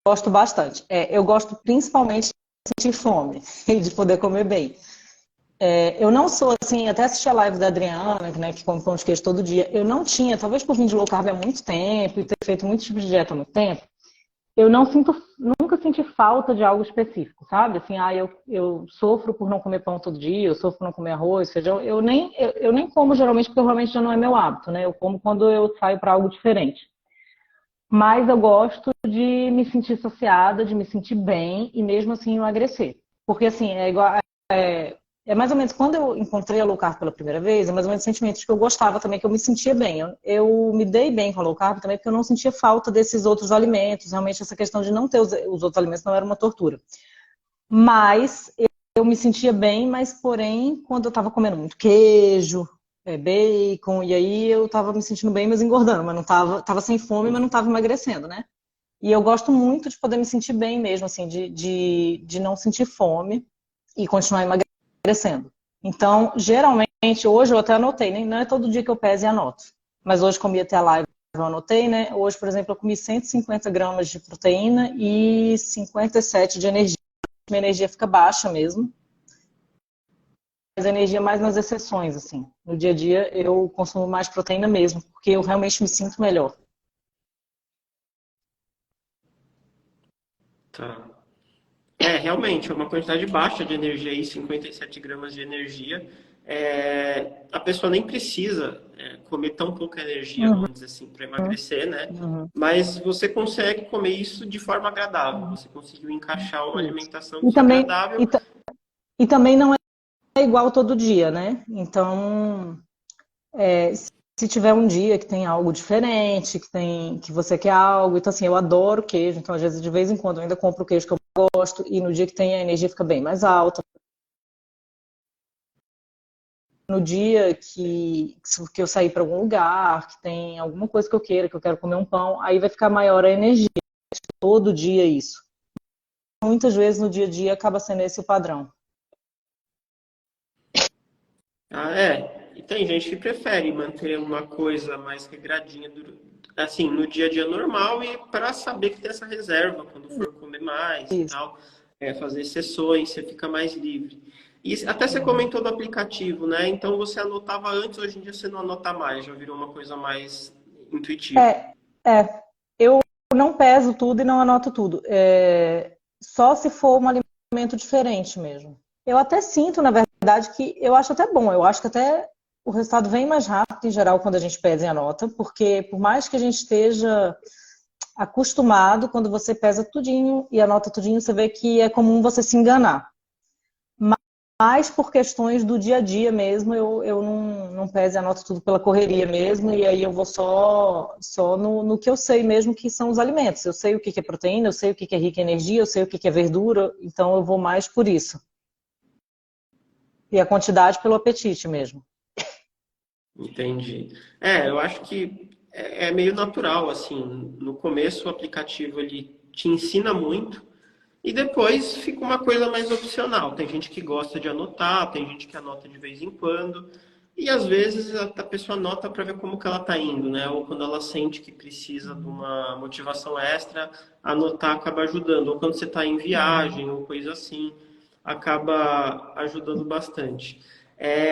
gosto bastante. Eu gosto principalmente de sentir fome e de poder comer bem. Eu não sou assim, até assisti a live da Adriana, né, que come pão de queijo todo dia. Eu não tinha, talvez por vir de low carb há muito tempo e ter feito muitos tipos de dieta há muito tempo, eu não sinto, nunca senti falta de algo específico, sabe? Assim, eu sofro por não comer pão todo dia, eu sofro por não comer arroz, feijão. Eu nem como geralmente porque realmente já não é meu hábito, né? Eu como quando eu saio para algo diferente. Mas eu gosto de me sentir saciada, de me sentir bem e mesmo assim emagrecer. Porque assim, é mais ou menos quando eu encontrei a low carb pela primeira vez, é mais ou menos sentimentos que eu gostava também, que eu me sentia bem. Eu me dei bem com a low carb também porque eu não sentia falta desses outros alimentos. Realmente essa questão de não ter os outros alimentos não era uma tortura. Mas eu me sentia bem, mas porém, quando eu estava comendo muito queijo, bacon, e aí eu estava me sentindo bem, mas engordando, mas não tava sem fome, mas não estava emagrecendo, né? E eu gosto muito de poder me sentir bem mesmo, assim, de não sentir fome e continuar emagrecendo. Então, geralmente, hoje eu até anotei, né? Não é todo dia que eu peso e anoto. Mas hoje, comi até a live, eu anotei, né? Hoje, por exemplo, eu comi 150 gramas de proteína e 57 de energia. Minha energia fica baixa mesmo, mas a energia mais nas exceções, assim. No dia a dia eu consumo mais proteína mesmo, porque eu realmente me sinto melhor. Tá. É, realmente, é uma quantidade baixa de energia aí, 57 gramas de energia. É, a pessoa nem precisa comer tão pouca energia, Uhum, vamos dizer assim, para emagrecer, né? uhum, Mas você consegue comer isso de forma agradável. uhum. Você conseguiu encaixar uma Isso. alimentação E que é também, agradável. e, e também não é igual todo dia, né? Então, se tiver um dia que tem algo diferente, que você quer algo, então assim, eu adoro queijo, então às vezes de vez em quando eu ainda compro o queijo que eu gosto e no dia que tem a energia fica bem mais alta. No dia que eu sair para algum lugar, que tem alguma coisa que eu queira, que eu quero comer um pão, aí vai ficar maior a energia. Todo dia isso. Muitas vezes no dia a dia acaba sendo esse o padrão. Ah, é. tem gente que prefere manter uma coisa mais regradinha, assim, no dia a dia normal e para saber que tem essa reserva quando for comer mais e Isso. tal, fazer exceções, você fica mais livre. E até você comentou do aplicativo, né? Então você anotava antes, hoje em dia você não anota mais, já virou uma coisa mais intuitiva. É, é. Eu não peso tudo e não anoto tudo. Só se for um alimento diferente mesmo. Eu até sinto, na verdade, que eu acho até bom. Eu acho que até o resultado vem mais rápido, em geral, quando a gente pesa e anota, porque por mais que a gente esteja acostumado, quando você pesa tudinho e anota tudinho, você vê que é comum você se enganar. Mas por questões do dia a dia mesmo, eu não peso e anoto tudo pela correria mesmo, e aí eu vou só no que eu sei mesmo, que são os alimentos. Eu sei o que é proteína, eu sei o que é rica em energia, eu sei o que é verdura, então eu vou mais por isso. E a quantidade pelo apetite mesmo. Entendi. Eu acho que é meio natural, assim. No começo, o aplicativo ele te ensina muito e depois fica uma coisa mais opcional. Tem gente que gosta de anotar, tem gente que anota de vez em quando. E às vezes a pessoa anota para ver como que ela está indo, né? Ou quando ela sente que precisa de uma motivação extra, anotar acaba ajudando. Ou quando você está em viagem ou coisa assim, acaba ajudando bastante.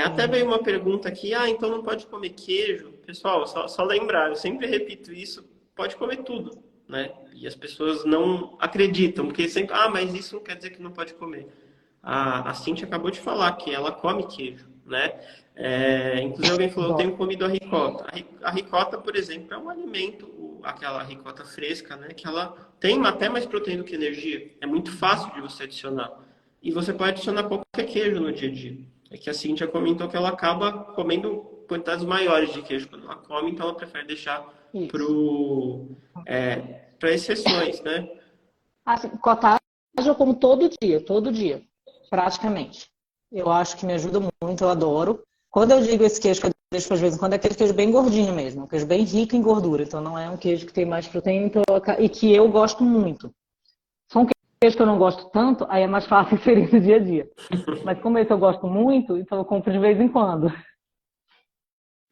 Até veio uma pergunta aqui, então não pode comer queijo? Pessoal, só lembrar, eu sempre repito isso, pode comer tudo, né? E as pessoas não acreditam, porque sempre, mas isso não quer dizer que não pode comer. A Cintia acabou de falar que ela come queijo, né? Inclusive alguém falou, eu Bom, tenho comido a ricota. A ricota, por exemplo, é um alimento, aquela ricota fresca, né? Que ela tem até mais proteína do que energia. É muito fácil de você adicionar. E você pode adicionar qualquer queijo no dia a dia. É que a Cintia comentou que ela acaba comendo quantidades maiores de queijo quando ela come, então ela prefere deixar isso. para exceções, né? Assim, cottage eu como todo dia, praticamente. Eu acho que me ajuda muito, eu adoro. Quando eu digo esse queijo que eu deixo às vezes em quando é aquele queijo bem gordinho mesmo, um queijo bem rico em gordura, então não é um queijo que tem mais proteína e que eu gosto muito. Se for um queijo que eu não gosto tanto, aí é mais fácil inserir no dia a dia. Mas como esse eu gosto muito, então eu compro de vez em quando.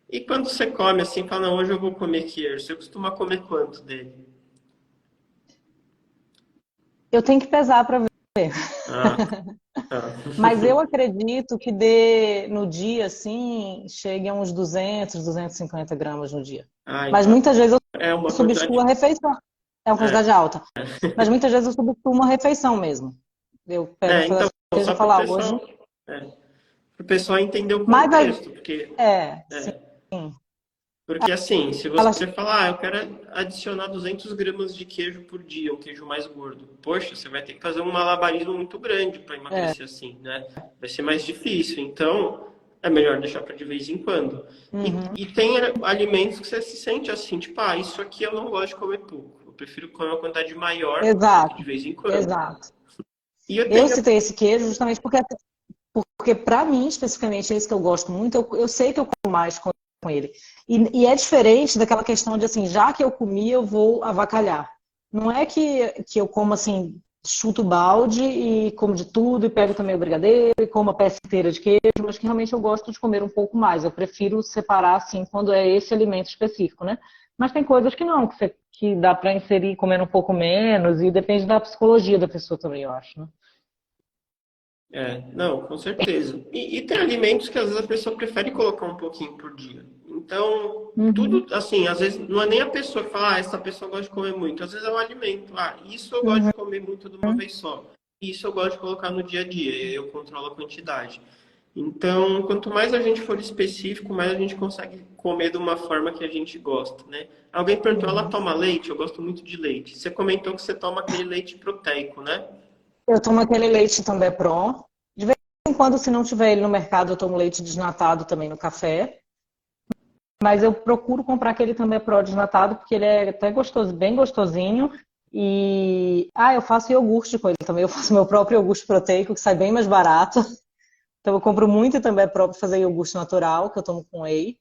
E quando você come assim, fala, não, hoje eu vou comer queijo, você costuma comer quanto dele? Eu tenho que pesar para ver. Ah, tá. Mas eu acredito que dê no dia, assim, chegue a uns 200, 250 gramas no dia. Mas Então muitas vezes eu é uma substituo quantidade. a refeição. É uma É, quantidade alta. Mas muitas vezes eu substituo uma refeição mesmo. Eu pego um então, pedaço de queijo só e para falo, hoje. o pessoal entender o Mas contexto, porque sim. Porque assim, se Elas, você falar, eu quero adicionar 200 gramas de queijo por dia, um queijo mais gordo. Poxa, você vai ter que fazer um malabarismo muito grande para é, emagrecer assim, né? Vai ser mais difícil. Então, é melhor deixar para de vez em quando. uhum, E tem alimentos que você se sente assim, tipo, isso aqui eu não gosto de comer pouco. Eu prefiro comer uma quantidade maior, só que de exato, vez em quando. exato. E eu Eu tenho. citei esse queijo justamente porque para mim, especificamente, esse que eu gosto muito, eu sei que eu como mais com ele. E é diferente daquela questão de assim, já que eu comi, eu vou avacalhar. Não é que eu como assim, chuto o balde e como de tudo, e pego também o brigadeiro, e como a peça inteira de queijo, mas que realmente eu gosto de comer um pouco mais. Eu prefiro separar assim, quando é esse alimento específico, né? Mas tem coisas que não, que dá para inserir comendo um pouco menos, e depende da psicologia da pessoa também, eu acho, né? Não, com certeza. E tem alimentos que às vezes a pessoa prefere colocar um pouquinho por dia. Então, Uhum, tudo assim, às vezes não é nem a pessoa que fala, essa pessoa gosta de comer muito. Às vezes é um alimento. Isso eu gosto de uhum. comer muito de uma vez só. Isso eu gosto de colocar no dia a dia. E aí eu controlo a quantidade. Então, quanto mais a gente for específico, mais a gente consegue comer de uma forma que a gente gosta, né? Alguém perguntou, ela Uhum. toma leite? Eu gosto muito de leite. Você comentou que você toma aquele leite proteico, né? Eu tomo aquele leite também Pro. De vez em quando, se não tiver ele no mercado, eu tomo leite desnatado também no café. Mas eu procuro comprar aquele também Pro desnatado, porque ele é até gostoso, bem gostosinho. E eu faço iogurte com ele também. Eu faço meu próprio iogurte proteico, que sai bem mais barato. Então eu compro muito também Pro para fazer iogurte natural, que eu tomo com whey.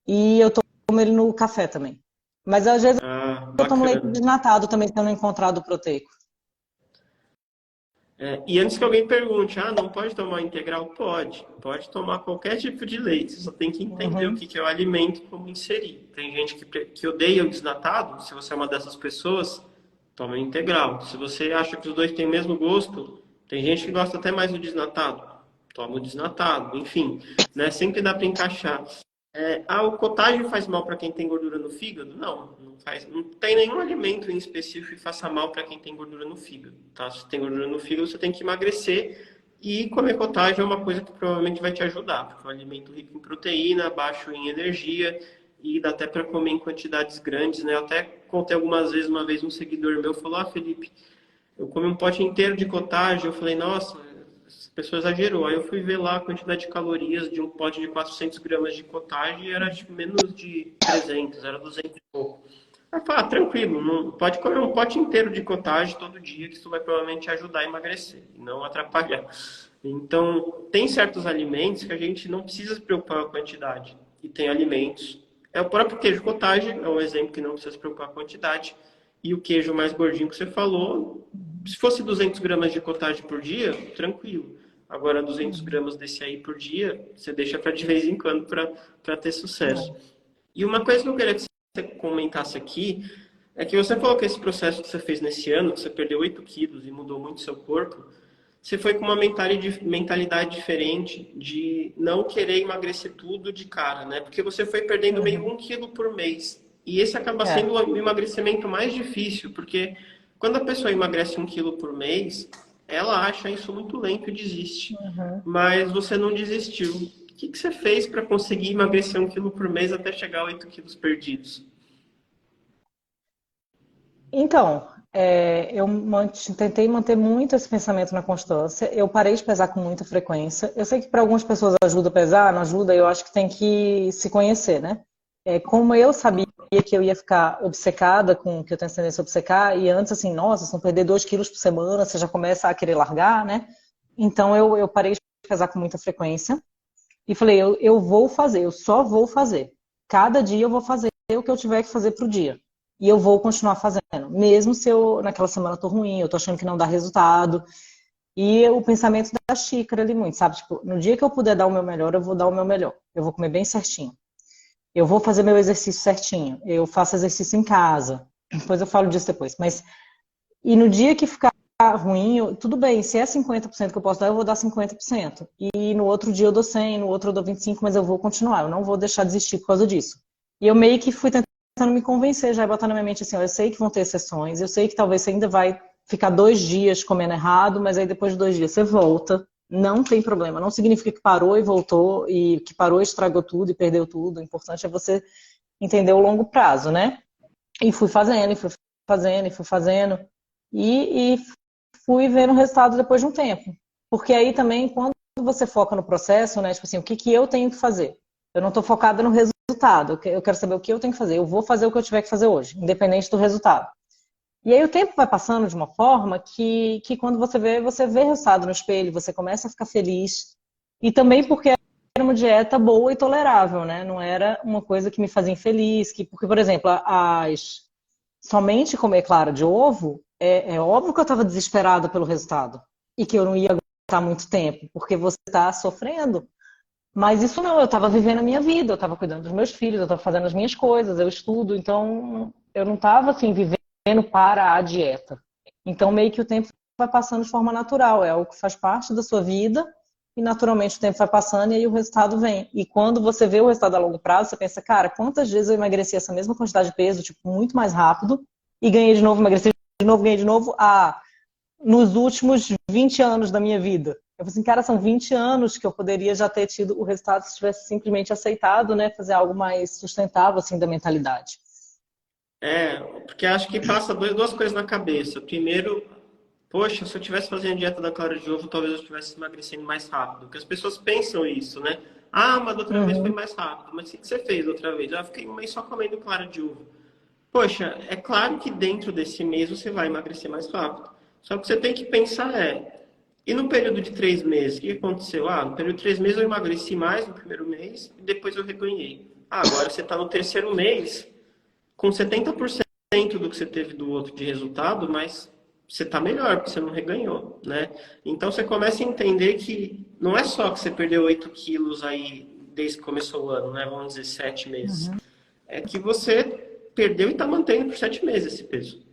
E eu tomo ele no café também. Mas às vezes eu tomo leite Bacana. desnatado também, se eu não encontrar do proteico. E antes que alguém pergunte, não pode tomar integral? Pode tomar qualquer tipo de leite, você só tem que entender o Uhum. que é o alimento e como inserir. Tem gente que odeia o desnatado, se você é uma dessas pessoas, toma integral. Se você acha que os dois têm o mesmo gosto, tem gente que gosta até mais do desnatado, toma o desnatado, enfim, né? Sempre dá para encaixar. O cottage faz mal para quem tem gordura no fígado? Não, não faz. Não tem nenhum alimento em específico que faça mal para quem tem gordura no fígado. Tá? Se tem gordura no fígado, você tem que emagrecer. E comer cottage é uma coisa que provavelmente vai te ajudar, porque é um alimento rico em proteína, baixo em energia e dá até para comer em quantidades grandes, né? Eu até contei algumas vezes, uma vez um seguidor meu falou: Felipe, eu comi um pote inteiro de cottage. Eu falei: nossa, essa pessoa exagerou. Aí eu fui ver lá a quantidade de calorias de um pote de 400 gramas de cottage e era tipo menos de 300, era 200 e pouco. Aí eu falei: tranquilo, não, pode comer um pote inteiro de cottage todo dia, que isso vai provavelmente ajudar a emagrecer e não atrapalhar. Então, tem certos alimentos que a gente não precisa se preocupar com a quantidade. E tem alimentos. O próprio queijo cottage, é um exemplo que não precisa se preocupar com a quantidade. E o queijo mais gordinho que você falou, se fosse 200 gramas de cottage por dia, tranquilo. Agora, 200 gramas desse aí por dia, você deixa para de vez em quando para ter sucesso. E uma coisa que eu queria que você comentasse aqui é que você falou que esse processo que você fez nesse ano, que você perdeu 8 quilos e mudou muito seu corpo, você foi com uma mentalidade diferente de não querer emagrecer tudo de cara, né? Porque você foi perdendo meio Uhum. 1 quilo por mês. E esse acaba É. sendo o emagrecimento mais difícil, porque quando a pessoa emagrece 1 quilo por mês, ela acha isso muito lento e desiste. Uhum. Mas você não desistiu. O que você fez para conseguir emagrecer 1 quilo por mês até chegar a 8 quilos perdidos? Então, eu tentei manter muito esse pensamento na constância. Eu parei de pesar com muita frequência. Eu sei que para algumas pessoas ajuda a pesar, não ajuda, eu acho que tem que se conhecer, né? Como eu sabia que eu ia ficar obcecada com que eu tenho tendência a obcecar, e antes, assim, nossa, se não perder 2 quilos por semana, você já começa a querer largar, né? Então, eu parei de pesar com muita frequência e falei, eu vou fazer, eu só vou fazer. Cada dia eu vou fazer o que eu tiver que fazer pro dia. E eu vou continuar fazendo. Mesmo se eu, naquela semana, tô ruim, eu tô achando que não dá resultado. E o pensamento da xícara ali muito, sabe? Tipo, no dia que eu puder dar o meu melhor, eu vou dar o meu melhor. Eu vou comer bem certinho. Eu vou fazer meu exercício certinho. Eu faço exercício em casa. Depois eu falo disso depois. Mas, e no dia que ficar ruim, tudo bem, se é 50% que eu posso dar, eu vou dar 50%. E no outro dia eu dou 100, no outro eu dou 25, mas eu vou continuar. Eu não vou deixar de desistir por causa disso. E eu meio que fui tentando me convencer, já botar na minha mente assim, ó, eu sei que vão ter exceções, eu sei que talvez você ainda vai ficar 2 dias comendo errado, mas aí depois de 2 dias você volta, não tem problema. Não significa que parou e voltou, e que parou e estragou tudo e perdeu tudo. O importante é você entender o longo prazo, né? E fui fazendo, e fui fazendo, e fui fazendo. E fui vendo o resultado depois de um tempo. Porque aí também, quando você foca no processo, né? Tipo assim, o que que eu tenho que fazer? Eu não estou focada no resultado. Eu quero saber o que eu tenho que fazer. Eu vou fazer o que eu tiver que fazer hoje, independente do resultado. E aí o tempo vai passando de uma forma que quando você vê resultado no espelho, você começa a ficar feliz. E também porque era uma dieta boa e tolerável, né? Não era uma coisa que me fazia infeliz. Porque, por exemplo, somente comer clara de ovo, é óbvio que eu estava desesperada pelo resultado. E que eu não ia aguentar muito tempo, porque você está sofrendo. Mas isso não, eu estava vivendo a minha vida, eu estava cuidando dos meus filhos, eu estava fazendo as minhas coisas, eu estudo, então eu não estava assim vivendo para a dieta. Então meio que o tempo vai passando de forma natural, é algo que faz parte da sua vida e naturalmente o tempo vai passando e aí o resultado vem. E quando você vê o resultado a longo prazo, você pensa, cara, quantas vezes eu emagreci essa mesma quantidade de peso, tipo, muito mais rápido e ganhei de novo, emagreci de novo, ganhei de novo, nos últimos 20 anos da minha vida. Eu falei assim, cara, são 20 anos que eu poderia já ter tido o resultado se tivesse simplesmente aceitado, né, fazer algo mais sustentável, assim, da mentalidade. Porque acho que passa duas coisas na cabeça. Primeiro, poxa, se eu tivesse fazendo dieta da clara de ovo, talvez eu estivesse emagrecendo mais rápido. Porque as pessoas pensam isso, né? Mas da outra vez foi Uhum. mais rápido. Mas o que você fez da outra vez? Eu fiquei um mês só comendo clara de ovo. Poxa, é claro que dentro desse mês você vai emagrecer mais rápido. Só que você tem que pensar e no período de 3 meses, o que aconteceu? No período de 3 meses eu emagreci mais no primeiro mês e depois eu reganhei. Agora você está no terceiro mês com 70% do que você teve do outro de resultado, mas você tá melhor, porque você não reganhou, né? Então você começa a entender que não é só que você perdeu 8 quilos aí desde que começou o ano, né? Vamos dizer, 7 meses. Uhum. É que você perdeu e está mantendo por 7 meses esse peso.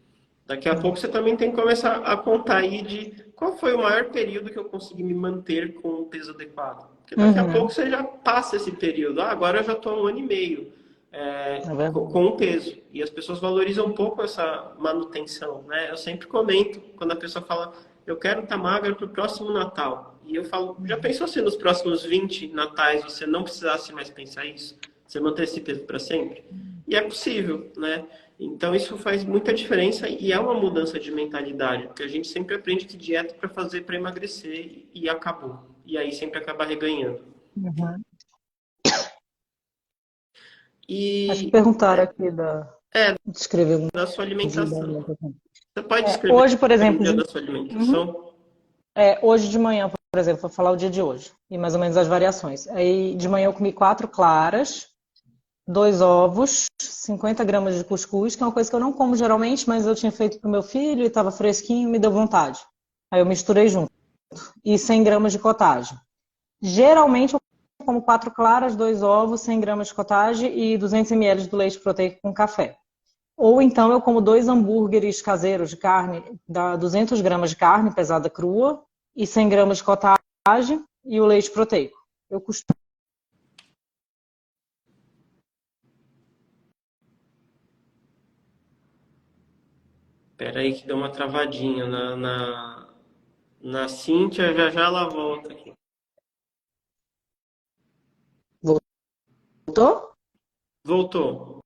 Daqui a pouco você também tem que começar a contar aí de qual foi o maior período que eu consegui me manter com o peso adequado. Porque daqui a pouco Uhum. você já passa esse período. Ah, agora eu já estou há 1 ano e meio É com verdade. o peso. E as pessoas valorizam um pouco essa manutenção, né? Eu sempre comento quando a pessoa fala, eu quero estar magra para o próximo Natal. E eu falo, já pensou se nos próximos 20 natais você não precisasse mais pensar isso? Você manter esse peso para sempre? E é possível, né? Então isso faz muita diferença e é uma mudança de mentalidade, porque a gente sempre aprende que dieta é para fazer para emagrecer e acabou. E aí sempre acaba reganhando. Uhum. Acho que E perguntaram aqui descrever um da sua dia da alimentação. alimentação. Você pode descrever Hoje, por um exemplo, dia da sua Uhum. alimentação? Hoje de manhã, por exemplo, vou falar o dia de hoje, e mais ou menos as variações. Aí de manhã eu comi 4 claras, 2 ovos, 50 gramas de cuscuz, que é uma coisa que eu não como geralmente, mas eu tinha feito para o meu filho e estava fresquinho, me deu vontade. Aí eu misturei junto. E 100 gramas de cottage. Geralmente eu como 4 claras, 2 ovos, 100 gramas de cottage e 200 ml do leite proteico com café. Ou então eu como 2 hambúrgueres caseiros de carne, dá 200 gramas de carne pesada crua e 100 gramas de cottage e o leite proteico. Eu costumo. Espera aí que deu uma travadinha na Cíntia, já já ela volta aqui. Voltou? Voltou.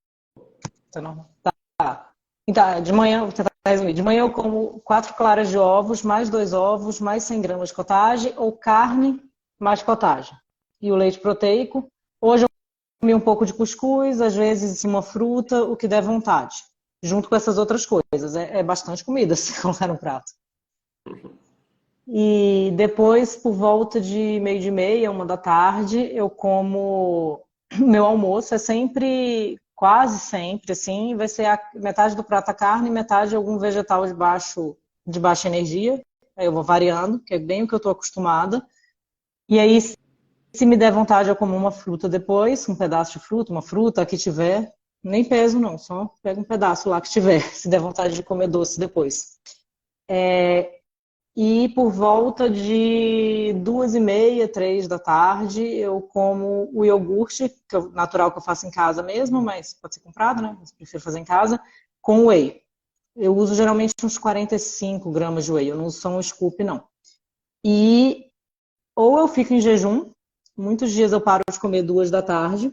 Tá, não. Tá. Então, de manhã, vou tentar resumir. De manhã eu como 4 claras de ovos, mais 2 ovos, mais 100 gramas de cottage, ou carne, mais cottage. E o leite proteico. Hoje eu comi um pouco de cuscuz, às vezes uma fruta, o que der vontade. Junto com essas outras coisas. É bastante comida se colocar no prato. E depois, por volta de 12h30, 1 da tarde, eu como. Meu almoço é sempre, quase sempre, assim, vai ser metade do prato a carne, metade algum vegetal de baixa energia. Aí eu vou variando, que é bem o que eu estou acostumada. E aí, se me der vontade, eu como uma fruta depois, um pedaço de fruta, uma fruta, a que tiver. Nem peso, não, só pego um pedaço lá que tiver, se der vontade de comer doce depois. E por volta de 2h30, 3 da tarde, eu como o iogurte, natural que eu faço em casa mesmo, mas pode ser comprado, né? Mas prefiro fazer em casa, com whey. Eu uso geralmente uns 45 gramas de whey, eu não uso só um scoop, não. E ou eu fico em jejum, muitos dias eu paro de comer 2 da tarde,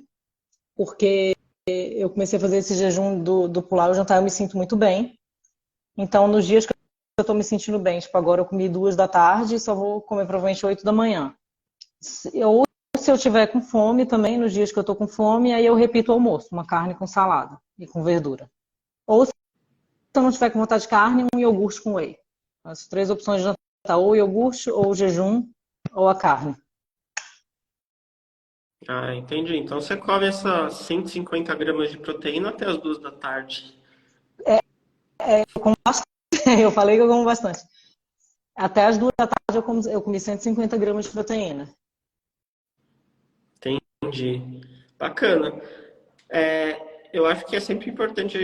porque eu comecei a fazer esse jejum do pular o jantar, eu me sinto muito bem. Então, nos dias que eu tô me sentindo bem, tipo, agora eu comi 2 da tarde e só vou comer provavelmente 8 da manhã. Ou se eu tiver com fome também, nos dias que eu tô com fome, aí eu repito o almoço, uma carne com salada e com verdura. Ou se eu não tiver com vontade de carne, um iogurte com whey. As 3 opções de jantar, ou iogurte, ou jejum, ou a carne. Ah, entendi. Então você come essas 150 gramas de proteína até as 2 da tarde. Eu falei que eu como bastante. Até as 2 da tarde eu comi 150 gramas de proteína. Entendi. Bacana. Eu acho que é sempre importante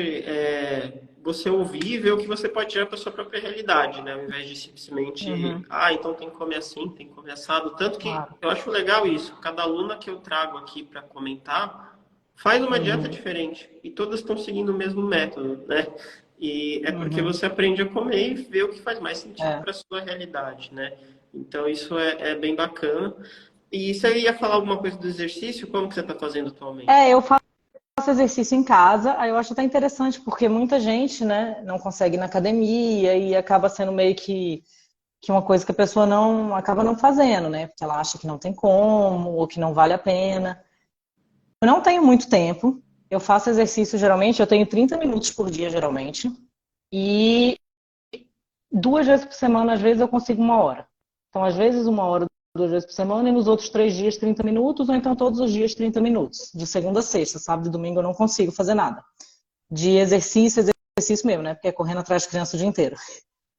você ouvir e ver o que você pode tirar para sua própria realidade, né? Ao invés de simplesmente, Uhum, então tem que comer assim, tem que comer assado. Tanto que claro. eu acho legal isso. Cada aluna que eu trago aqui para comentar faz uma dieta Uhum, diferente e todas estão seguindo o mesmo método, né? E é porque uhum. você aprende a comer e ver o que faz mais sentido É. para sua realidade, né? Então isso é bem bacana. E você ia falar alguma coisa do exercício? Como que você está fazendo atualmente? Eu faço exercício em casa, aí eu acho até interessante, porque muita gente, né, não consegue ir na academia e acaba sendo meio que uma coisa que a pessoa não acaba não fazendo, né? Porque ela acha que não tem como, ou que não vale a pena. Eu não tenho muito tempo, eu faço exercício geralmente, eu tenho 30 minutos por dia, geralmente, e 2 vezes por semana, às vezes, eu consigo 1 hora. Então, às vezes, 1 hora, 2 vezes por semana, e nos outros 3 dias, 30 minutos, ou então todos os dias, 30 minutos. De segunda a sexta, sábado e domingo eu não consigo fazer nada. De exercício, exercício mesmo, né? Porque é correndo atrás de criança o dia inteiro.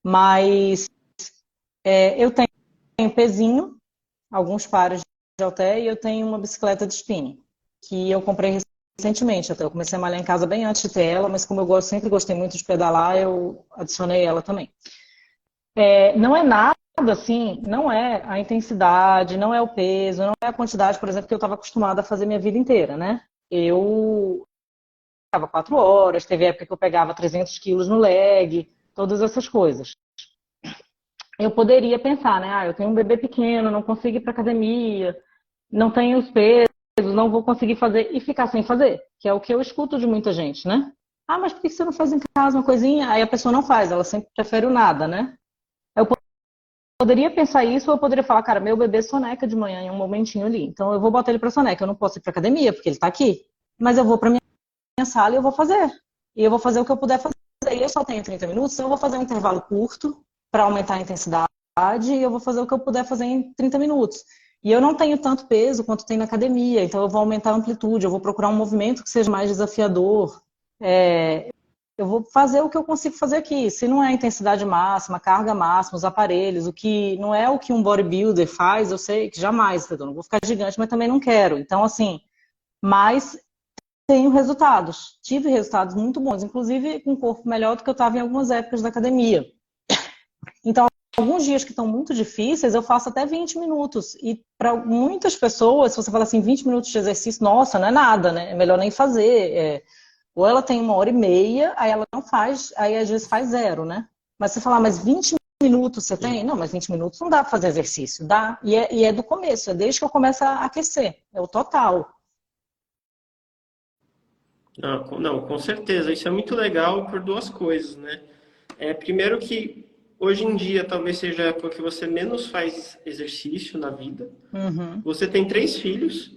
Mas eu tenho pezinho, alguns pares de halter, e eu tenho uma bicicleta de spinning, que eu comprei recentemente até. Eu comecei a malhar em casa bem antes de ter ela, mas como eu sempre gostei muito de pedalar, eu adicionei ela também. Não é nada assim, não é a intensidade, não é o peso, não é a quantidade, por exemplo, que eu estava acostumada a fazer minha vida inteira, né? Eu pegava 4 horas, teve época que eu pegava 300 quilos no leg, todas essas coisas. Eu poderia pensar, né? Eu tenho um bebê pequeno, não consigo ir para academia, não tenho os pesos, não vou conseguir fazer e ficar sem fazer, que é o que eu escuto de muita gente, né? Mas por que você não faz em casa uma coisinha? Aí a pessoa não faz, ela sempre prefere o nada, né? Eu poderia pensar isso ou eu poderia falar, cara, meu bebê soneca de manhã em um momentinho ali, então eu vou botar ele para soneca, eu não posso ir para academia porque ele tá aqui, mas eu vou para minha sala e eu vou fazer. E eu vou fazer o que eu puder fazer. E eu só tenho 30 minutos, então eu vou fazer um intervalo curto para aumentar a intensidade e eu vou fazer o que eu puder fazer em 30 minutos. E eu não tenho tanto peso quanto tem na academia, então eu vou aumentar a amplitude, eu vou procurar um movimento que seja mais desafiador. Eu vou fazer o que eu consigo fazer aqui. Se não é a intensidade máxima, a carga máxima, os aparelhos, o que não é o que um bodybuilder faz, eu sei que jamais, eu não vou ficar gigante, mas também não quero. Então, assim, mas tenho resultados. Tive resultados muito bons, inclusive com um corpo melhor do que eu estava em algumas épocas da academia. Então, alguns dias que estão muito difíceis, eu faço até 20 minutos. E para muitas pessoas, se você fala assim, 20 minutos de exercício, nossa, não é nada, né? É melhor nem fazer. Ou ela tem 1 hora e meia, aí ela não faz, aí às vezes faz zero, né? Mas você falar, mas 20 minutos você tem? Não, mas 20 minutos não dá para fazer exercício. Dá. E é do começo, é desde que eu começo a aquecer. É o total. Não, não, com certeza. Isso é muito legal por duas coisas, né? Primeiro que hoje em dia talvez seja a época que você menos faz exercício na vida. Uhum, Você tem 3 filhos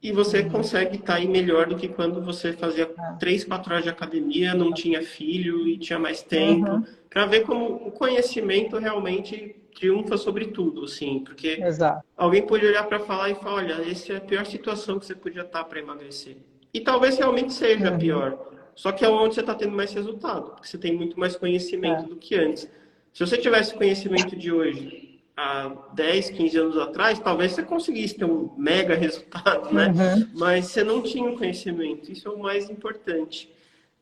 e você uhum, consegue estar aí melhor do que quando você fazia 3, 4 horas de academia, não tinha filho e tinha mais tempo. uhum, Para ver como o conhecimento realmente triunfa sobre tudo, assim. Porque exato. alguém pode olhar para falar e falar, olha, essa é a pior situação que você podia estar para emagrecer. E talvez realmente seja a Uhum, pior. Só que é onde você está tendo mais resultado, porque você tem muito mais conhecimento é. do que antes. Se você tivesse o conhecimento de hoje, há 10, 15 anos atrás, talvez você conseguisse ter um mega resultado, né? Uhum, Mas você não tinha o conhecimento, isso é o mais importante.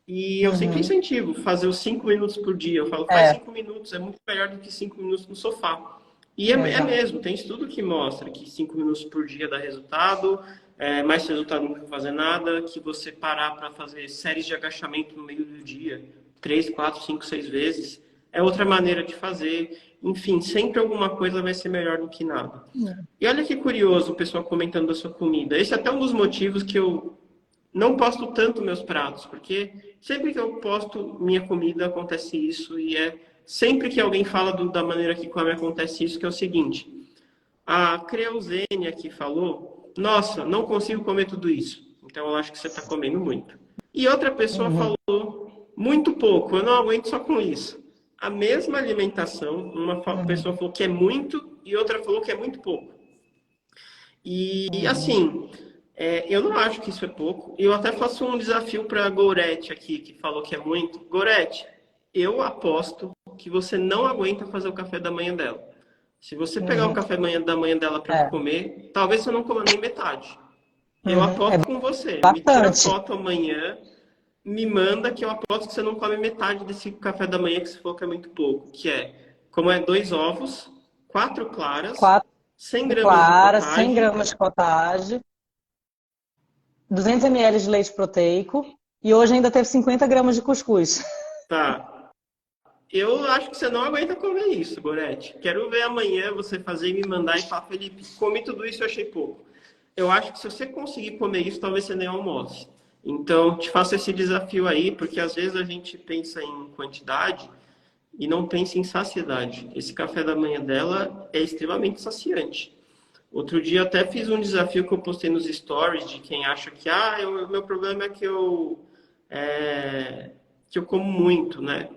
E eu sempre uhum, incentivo fazer os 5 minutos por dia. Eu falo, faz é, 5 minutos, é muito melhor do que 5 minutos no sofá. E é exato. mesmo, tem estudo que mostra que 5 minutos por dia dá resultado, mais resultado do que fazer nada, que você parar para fazer séries de agachamento no meio do dia, 3, 4, 5, 6 vezes, é outra maneira de fazer. Enfim, sempre alguma coisa vai ser melhor do que nada. E olha que curioso o pessoal comentando da sua comida. Esse é até um dos motivos que eu não posto tanto meus pratos, porque sempre que eu posto minha comida acontece isso, e é sempre que alguém fala da maneira que come acontece isso, que é o seguinte: a Creuzene aqui falou, nossa, não consigo comer tudo isso, então eu acho que você está comendo muito. E outra pessoa Uhum, falou, muito pouco, eu não aguento só com isso. A mesma alimentação, uma uhum, pessoa falou que é muito e outra falou que é muito pouco. E uhum, assim, eu não acho que isso é pouco. Eu até faço um desafio para a Gorete aqui, que falou que é muito. Gorete, eu aposto que você não aguenta fazer o café da manhã dela. Se você pegar o uhum, café da manhã dela para é, comer, talvez você não coma nem metade. Eu uhum, é aposto com você. Me tira bastante. foto amanhã, me manda que eu aposto que você não come metade desse café da manhã que você falou que é muito pouco. Que é, como é 2 ovos, 4 claras, Quatro 100 gramas de claras, 100 cottage. gramas de cottage, 200 ml de leite proteico e hoje ainda teve 50 gramas de cuscuz. Tá. Eu acho que você não aguenta comer isso, Gorete. Quero ver amanhã você fazer e me mandar e falar, Felipe, comi tudo isso e achei pouco. Eu acho que se você conseguir comer isso, talvez você nem almoce. Então, te faço esse desafio aí, porque às vezes a gente pensa em quantidade e não pensa em saciedade. Esse café da manhã dela é extremamente saciante. Outro dia até fiz um desafio que eu postei nos stories de quem acha que o meu problema é que eu como muito, né?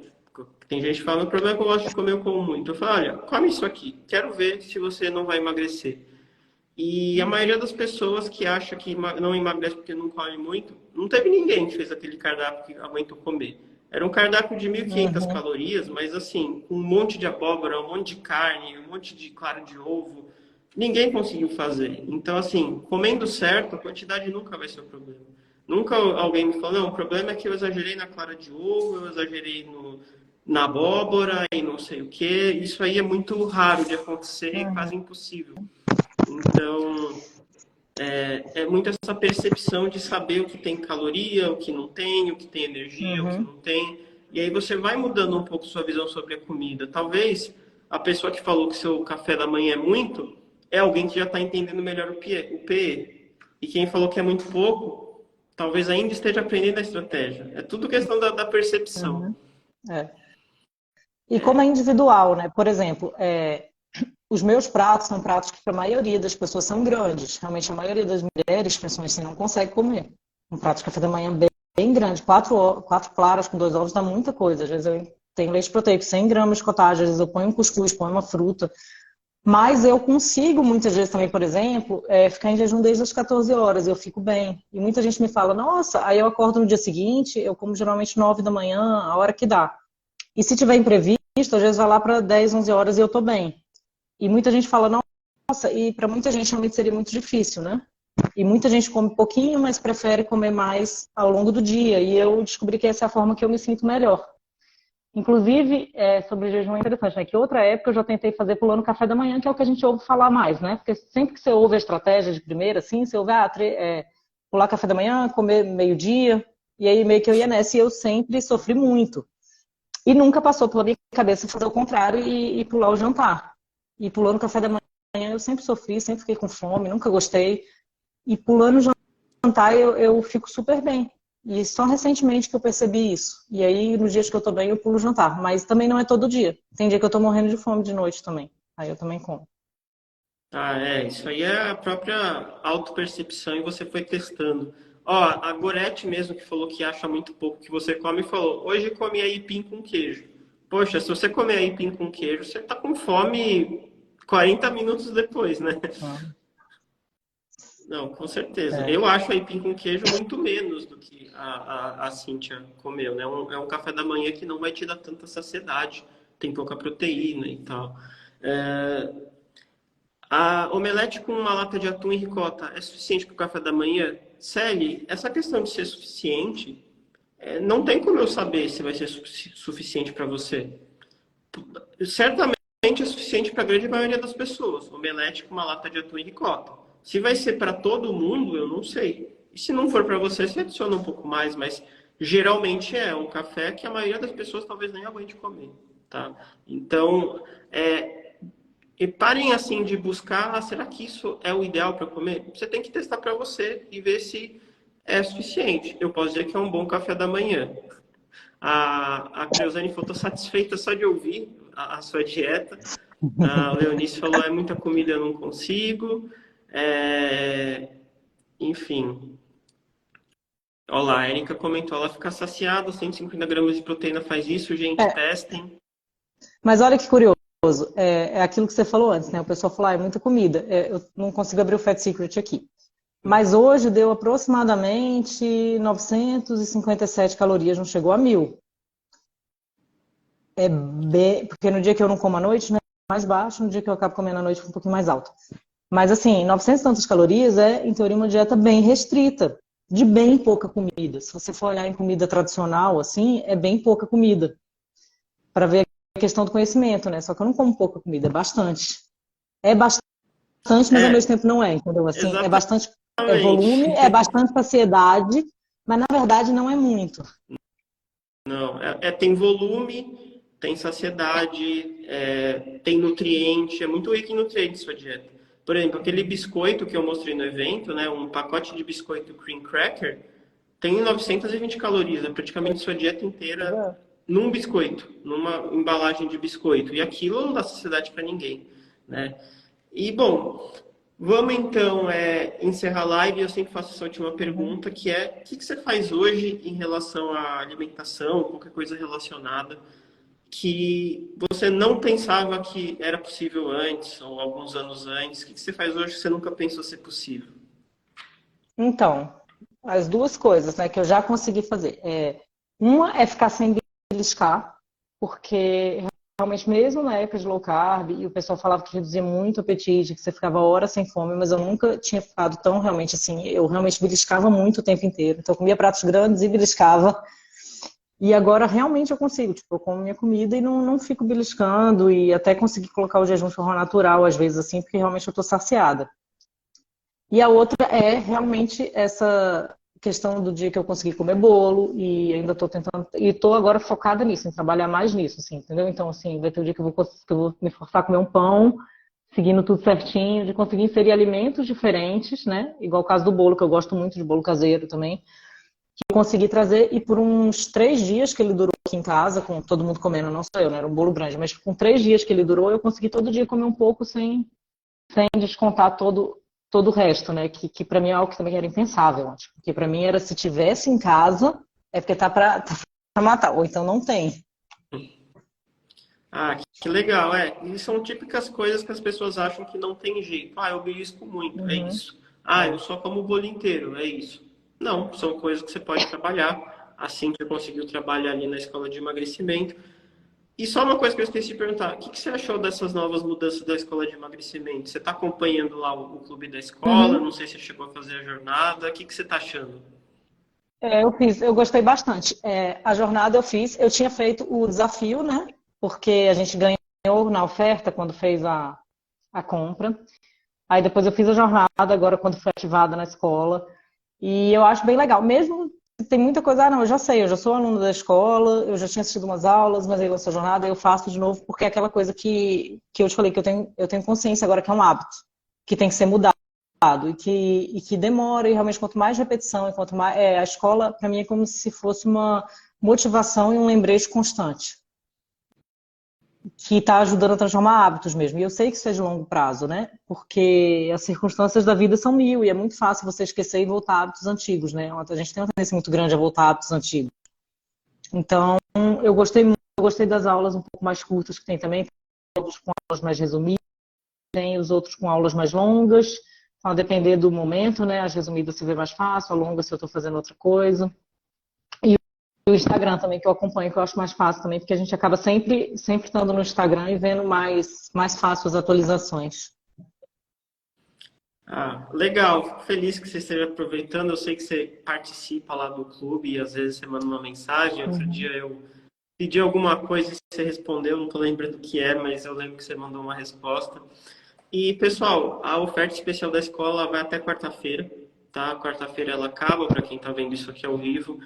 Tem gente que fala, meu problema é que eu gosto de comer, eu como muito. Eu falo, olha, come isso aqui, quero ver se você não vai emagrecer. E a maioria das pessoas que acha que não emagrece porque não come muito, não teve ninguém que fez aquele cardápio que aguentou comer. Era um cardápio de 1.500 Uhum. calorias, mas assim, com um monte de abóbora, um monte de carne, um monte de clara de ovo. Ninguém conseguiu fazer. Então, assim, comendo certo, a quantidade nunca vai ser o problema. Nunca alguém me falou, não, o problema é que eu exagerei na clara de ovo, eu exagerei na abóbora e não sei o quê. Isso aí é muito raro de acontecer e Uhum. quase impossível. Então, é muito essa percepção de saber o que tem caloria, o que não tem, o que tem energia, o que Uhum. não tem. E aí você vai mudando um pouco sua visão sobre a comida. Talvez a pessoa que falou que seu café da manhã é muito, é alguém que já está entendendo melhor o PE. E quem falou que é muito pouco, talvez ainda esteja aprendendo a estratégia. É tudo questão da percepção. Uhum. É. E como é individual, né? Por exemplo, os meus pratos são pratos que a maioria das pessoas são grandes. Realmente a maioria das mulheres, principalmente assim, não consegue comer. Um prato de café da manhã bem grande. Quatro claras com 2 ovos dá muita coisa. Às vezes eu tenho leite proteico, 100 gramas de cottage, às vezes eu ponho um cuscuz, ponho uma fruta. Mas eu consigo, muitas vezes também, por exemplo, ficar em jejum desde as 14 horas, eu fico bem. E muita gente me fala, nossa, aí eu acordo no dia seguinte, eu como geralmente 9 da manhã, a hora que dá. E se tiver imprevisto, às vezes vai lá para 10, 11 horas e eu tô bem. E muita gente fala, nossa, e para muita gente realmente seria muito difícil, né? E muita gente come pouquinho, mas prefere comer mais ao longo do dia. E eu descobri que essa é a forma que eu me sinto melhor. Inclusive, sobre jejum é interessante, né? Que outra época eu já tentei fazer pulando café da manhã, que é o que a gente ouve falar mais, né? Porque sempre que você ouve a estratégia de primeira, assim, você ouve, pular café da manhã, comer meio-dia, e aí meio que eu ia nessa, e eu sempre sofri muito. E nunca passou pela minha cabeça fazer o contrário e pular o jantar. E pulando café da manhã eu sempre sofri, sempre fiquei com fome, nunca gostei. E pulando o jantar eu fico super bem. E só recentemente que eu percebi isso. E aí, nos dias que eu tô bem, eu pulo o jantar. Mas também não é todo dia. Tem dia que eu tô morrendo de fome de noite também. Aí eu também como. Ah, isso aí é a própria autopercepção e você foi testando. Ó, a Gorete mesmo que falou que acha muito pouco que você come, falou, hoje come aipim com queijo. Poxa, se você comer aipim com queijo, você tá com fome 40 minutos depois, né? Ah, Não, com certeza. é. Eu acho aipim com queijo muito menos do que a Cíntia comeu, né? É um café da manhã que não vai te dar tanta saciedade, tem pouca proteína e tal. É, a omelete com uma lata de atum e ricota é suficiente para o café da manhã? Sally, essa questão de ser suficiente, não tem como eu saber se vai ser suficiente para você. Certamente é suficiente para a grande maioria das pessoas. Omelete com uma lata de atum e ricota. Se vai ser para todo mundo, eu não sei. E se não for para você, você adiciona um pouco mais, mas geralmente é um café que a maioria das pessoas talvez nem aguente comer, tá? Então, e parem assim de buscar, será que isso é o ideal para comer? Você tem que testar para você e ver se é suficiente. Eu posso dizer que é um bom café da manhã. A Creusane falou, estou satisfeita só de ouvir a sua dieta. A Leonice falou, é muita comida, eu não consigo. Enfim. Olá, a Erika comentou, ela fica saciada, 150 gramas de proteína faz isso, gente, É, testem. mas olha que curioso. É aquilo que você falou antes, né? O pessoal falou, é muita comida. Eu não consigo abrir o Fat Secret aqui. Mas hoje deu aproximadamente 957 calorias, não chegou a 1.000. Porque no dia que eu não como à noite, né, é mais baixo, no dia que eu acabo comendo à noite, é um pouquinho mais alto. Mas assim, 900 e tantas calorias é, em teoria, uma dieta bem restrita, de bem pouca comida. Se você for olhar em comida tradicional, assim, é bem pouca comida. Para ver a questão do conhecimento, né? Só que eu não como pouca comida, é bastante. É bastante, mas ao mesmo É, tempo não é, entendeu? Assim, é bastante volume, é exatamente. bastante saciedade, mas na verdade não é muito. Não, tem volume, tem saciedade, tem nutriente, é muito rico em nutrientes sua dieta. Por exemplo, aquele biscoito que eu mostrei no evento, né, um pacote de biscoito cream cracker, tem 920 calorias, é praticamente sua dieta inteira num biscoito, numa embalagem de biscoito. E aquilo não dá saciedade para ninguém, né? E, bom, vamos então encerrar a live. Eu sempre faço essa última Uhum. pergunta, que é: o que você faz hoje em relação à alimentação, qualquer coisa relacionada, que você não pensava que era possível antes, ou alguns anos antes? O que você faz hoje que você nunca pensou ser possível? Então, as duas coisas, né, que eu já consegui fazer. Uma é ficar sem beliscar, porque realmente mesmo na época de low carb, e o pessoal falava que reduzia muito o apetite, que você ficava horas sem fome, mas eu nunca tinha ficado tão realmente assim, eu realmente beliscava muito o tempo inteiro. Então eu comia pratos grandes e beliscava. E agora realmente eu consigo, tipo, eu como minha comida e não fico beliscando e até consegui colocar o jejum de forma natural, às vezes assim, porque realmente eu tô saciada. E a outra é realmente essa questão do dia que eu consegui comer bolo e ainda estou tentando, e estou agora focada nisso, em trabalhar mais nisso, assim, entendeu? Então, assim, vai ter um dia que eu vou me forçar a comer um pão, seguindo tudo certinho, de conseguir inserir alimentos diferentes, né? Igual o caso do bolo, que eu gosto muito de bolo caseiro também, que eu consegui trazer, e por uns 3 dias que ele durou aqui em casa, com todo mundo comendo, não só eu, né? Era um bolo grande, mas com 3 dias que ele durou, eu consegui todo dia comer um pouco sem descontar todo o resto, né? Que para mim é algo que também era impensável antes. Porque para mim era se tivesse em casa, é porque tá pra matar, ou então não tem. Ah, que legal, é. E são típicas coisas que as pessoas acham que não tem jeito. Ah, eu belisco muito, é Uhum. isso. Ah, eu É. só como o bolo inteiro, é isso. Não, são coisas que você pode trabalhar. Assim que eu conseguiu trabalhar ali na escola de emagrecimento. E só uma coisa que eu esqueci de perguntar: o que você achou dessas novas mudanças da escola de emagrecimento? Você está acompanhando lá o clube da escola? Não Uhum. sei se chegou a fazer a jornada. O que você está achando? Eu gostei bastante. A jornada eu fiz, eu tinha feito o desafio, né? Porque a gente ganhou na oferta quando fez a compra. Aí depois eu fiz a jornada agora quando foi ativada na escola. E eu acho bem legal. Mesmo se tem muita coisa, não, eu já sei, eu já sou aluno da escola, eu já tinha assistido umas aulas, mas aí lançou a jornada, eu faço de novo, porque é aquela coisa que eu te falei, que eu tenho consciência agora que é um hábito, que tem que ser mudado, e que demora, e realmente quanto mais repetição, e quanto mais. A escola, para mim, é como se fosse uma motivação e um lembrete constante que está ajudando a transformar hábitos mesmo. E eu sei que isso é de longo prazo, né? Porque as circunstâncias da vida são mil e é muito fácil você esquecer e voltar a hábitos antigos, né? A gente tem uma tendência muito grande a voltar a hábitos antigos. Então, eu gostei muito, eu gostei das aulas um pouco mais curtas que tem também, tem outros com aulas mais resumidas, tem os outros com aulas mais longas. Então, a depender do momento, né? As resumidas se vê mais fácil, a longa se eu estou fazendo outra coisa. E o Instagram também, que eu acompanho, que eu acho mais fácil também, porque a gente acaba sempre estando no Instagram e vendo mais fácil as atualizações. Ah, legal. Fico feliz que você esteja aproveitando. Eu sei que você participa lá do clube e às vezes você manda uma mensagem. Outro dia Uhum. eu pedi alguma coisa e você respondeu. Não estou lembrando o que é, mas eu lembro que você mandou uma resposta. E, pessoal, a oferta especial da escola vai até quarta-feira, tá? Quarta-feira ela acaba, para quem está vendo isso aqui ao vivo,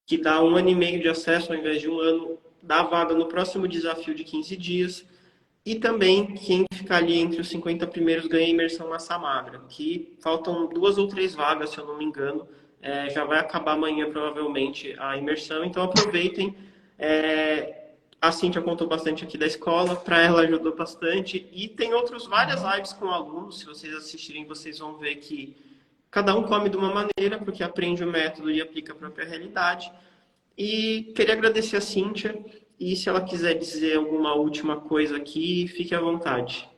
que dá 1 ano e meio de acesso ao invés de 1 ano, dá vaga no próximo desafio de 15 dias. E também, quem ficar ali entre os 50 primeiros ganha imersão massa magra, que faltam 2 ou 3 vagas, se eu não me engano. Já vai acabar amanhã, provavelmente, a imersão, então aproveitem. A Cíntia contou bastante aqui da escola, para ela ajudou bastante. E tem outras várias Uhum. lives com alunos, se vocês assistirem, vocês vão ver que cada um come de uma maneira, porque aprende o método e aplica a própria realidade. E queria agradecer a Cíntia. E se ela quiser dizer alguma última coisa aqui, fique à vontade.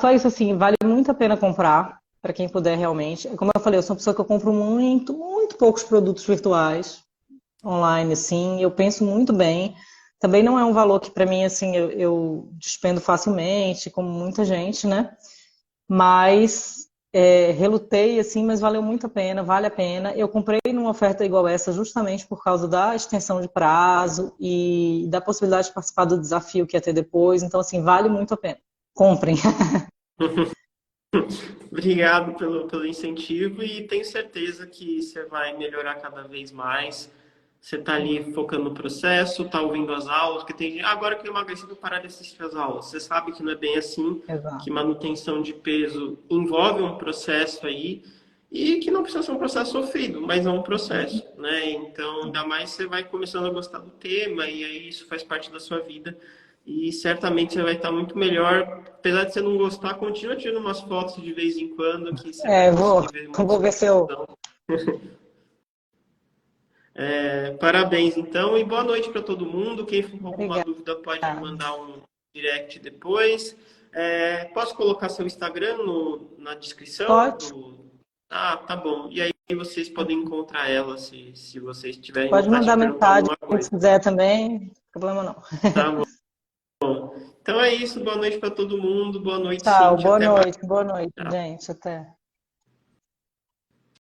Só isso assim, vale muito a pena comprar, para quem puder realmente. Como eu falei, eu sou uma pessoa que eu compro muito poucos produtos virtuais online, assim, eu penso muito bem. Também não é um valor que para mim, assim, eu despendo facilmente, como muita gente, né? Mas relutei, assim, mas valeu muito a pena, vale a pena. Eu comprei numa oferta igual essa justamente por causa da extensão de prazo e da possibilidade de participar do desafio que ia ter depois. Então, assim, vale muito a pena. Comprem. Obrigado pelo incentivo e tenho certeza que você vai melhorar cada vez mais. Você está ali focando no processo, está ouvindo as aulas, porque tem gente, agora que eu emagreci, vou parar de assistir as aulas. Você sabe que não é bem assim, que Exato. manutenção de peso envolve um processo aí e que não precisa ser um processo sofrido, mas é um processo, né? Então, ainda mais você vai começando a gostar do tema e aí isso faz parte da sua vida e certamente você vai estar muito melhor. Apesar de você não gostar, continua tirando umas fotos de vez em quando que você vai Vou, conseguir ver muita vou ver se eu. evolução. Parabéns, então, e boa noite para todo mundo. Quem for com alguma Obrigada. dúvida pode me mandar um direct depois. Posso colocar seu Instagram na descrição? Pode? Ah, tá bom. E aí vocês podem encontrar ela se vocês tiverem Pode vontade de mandar perguntar mensagem alguma se coisa. quiser também, não tem problema não. Tá bom. Então é isso. Boa noite para todo mundo. Boa noite, Tchau, Cintia. Até mais. boa noite, gente, até.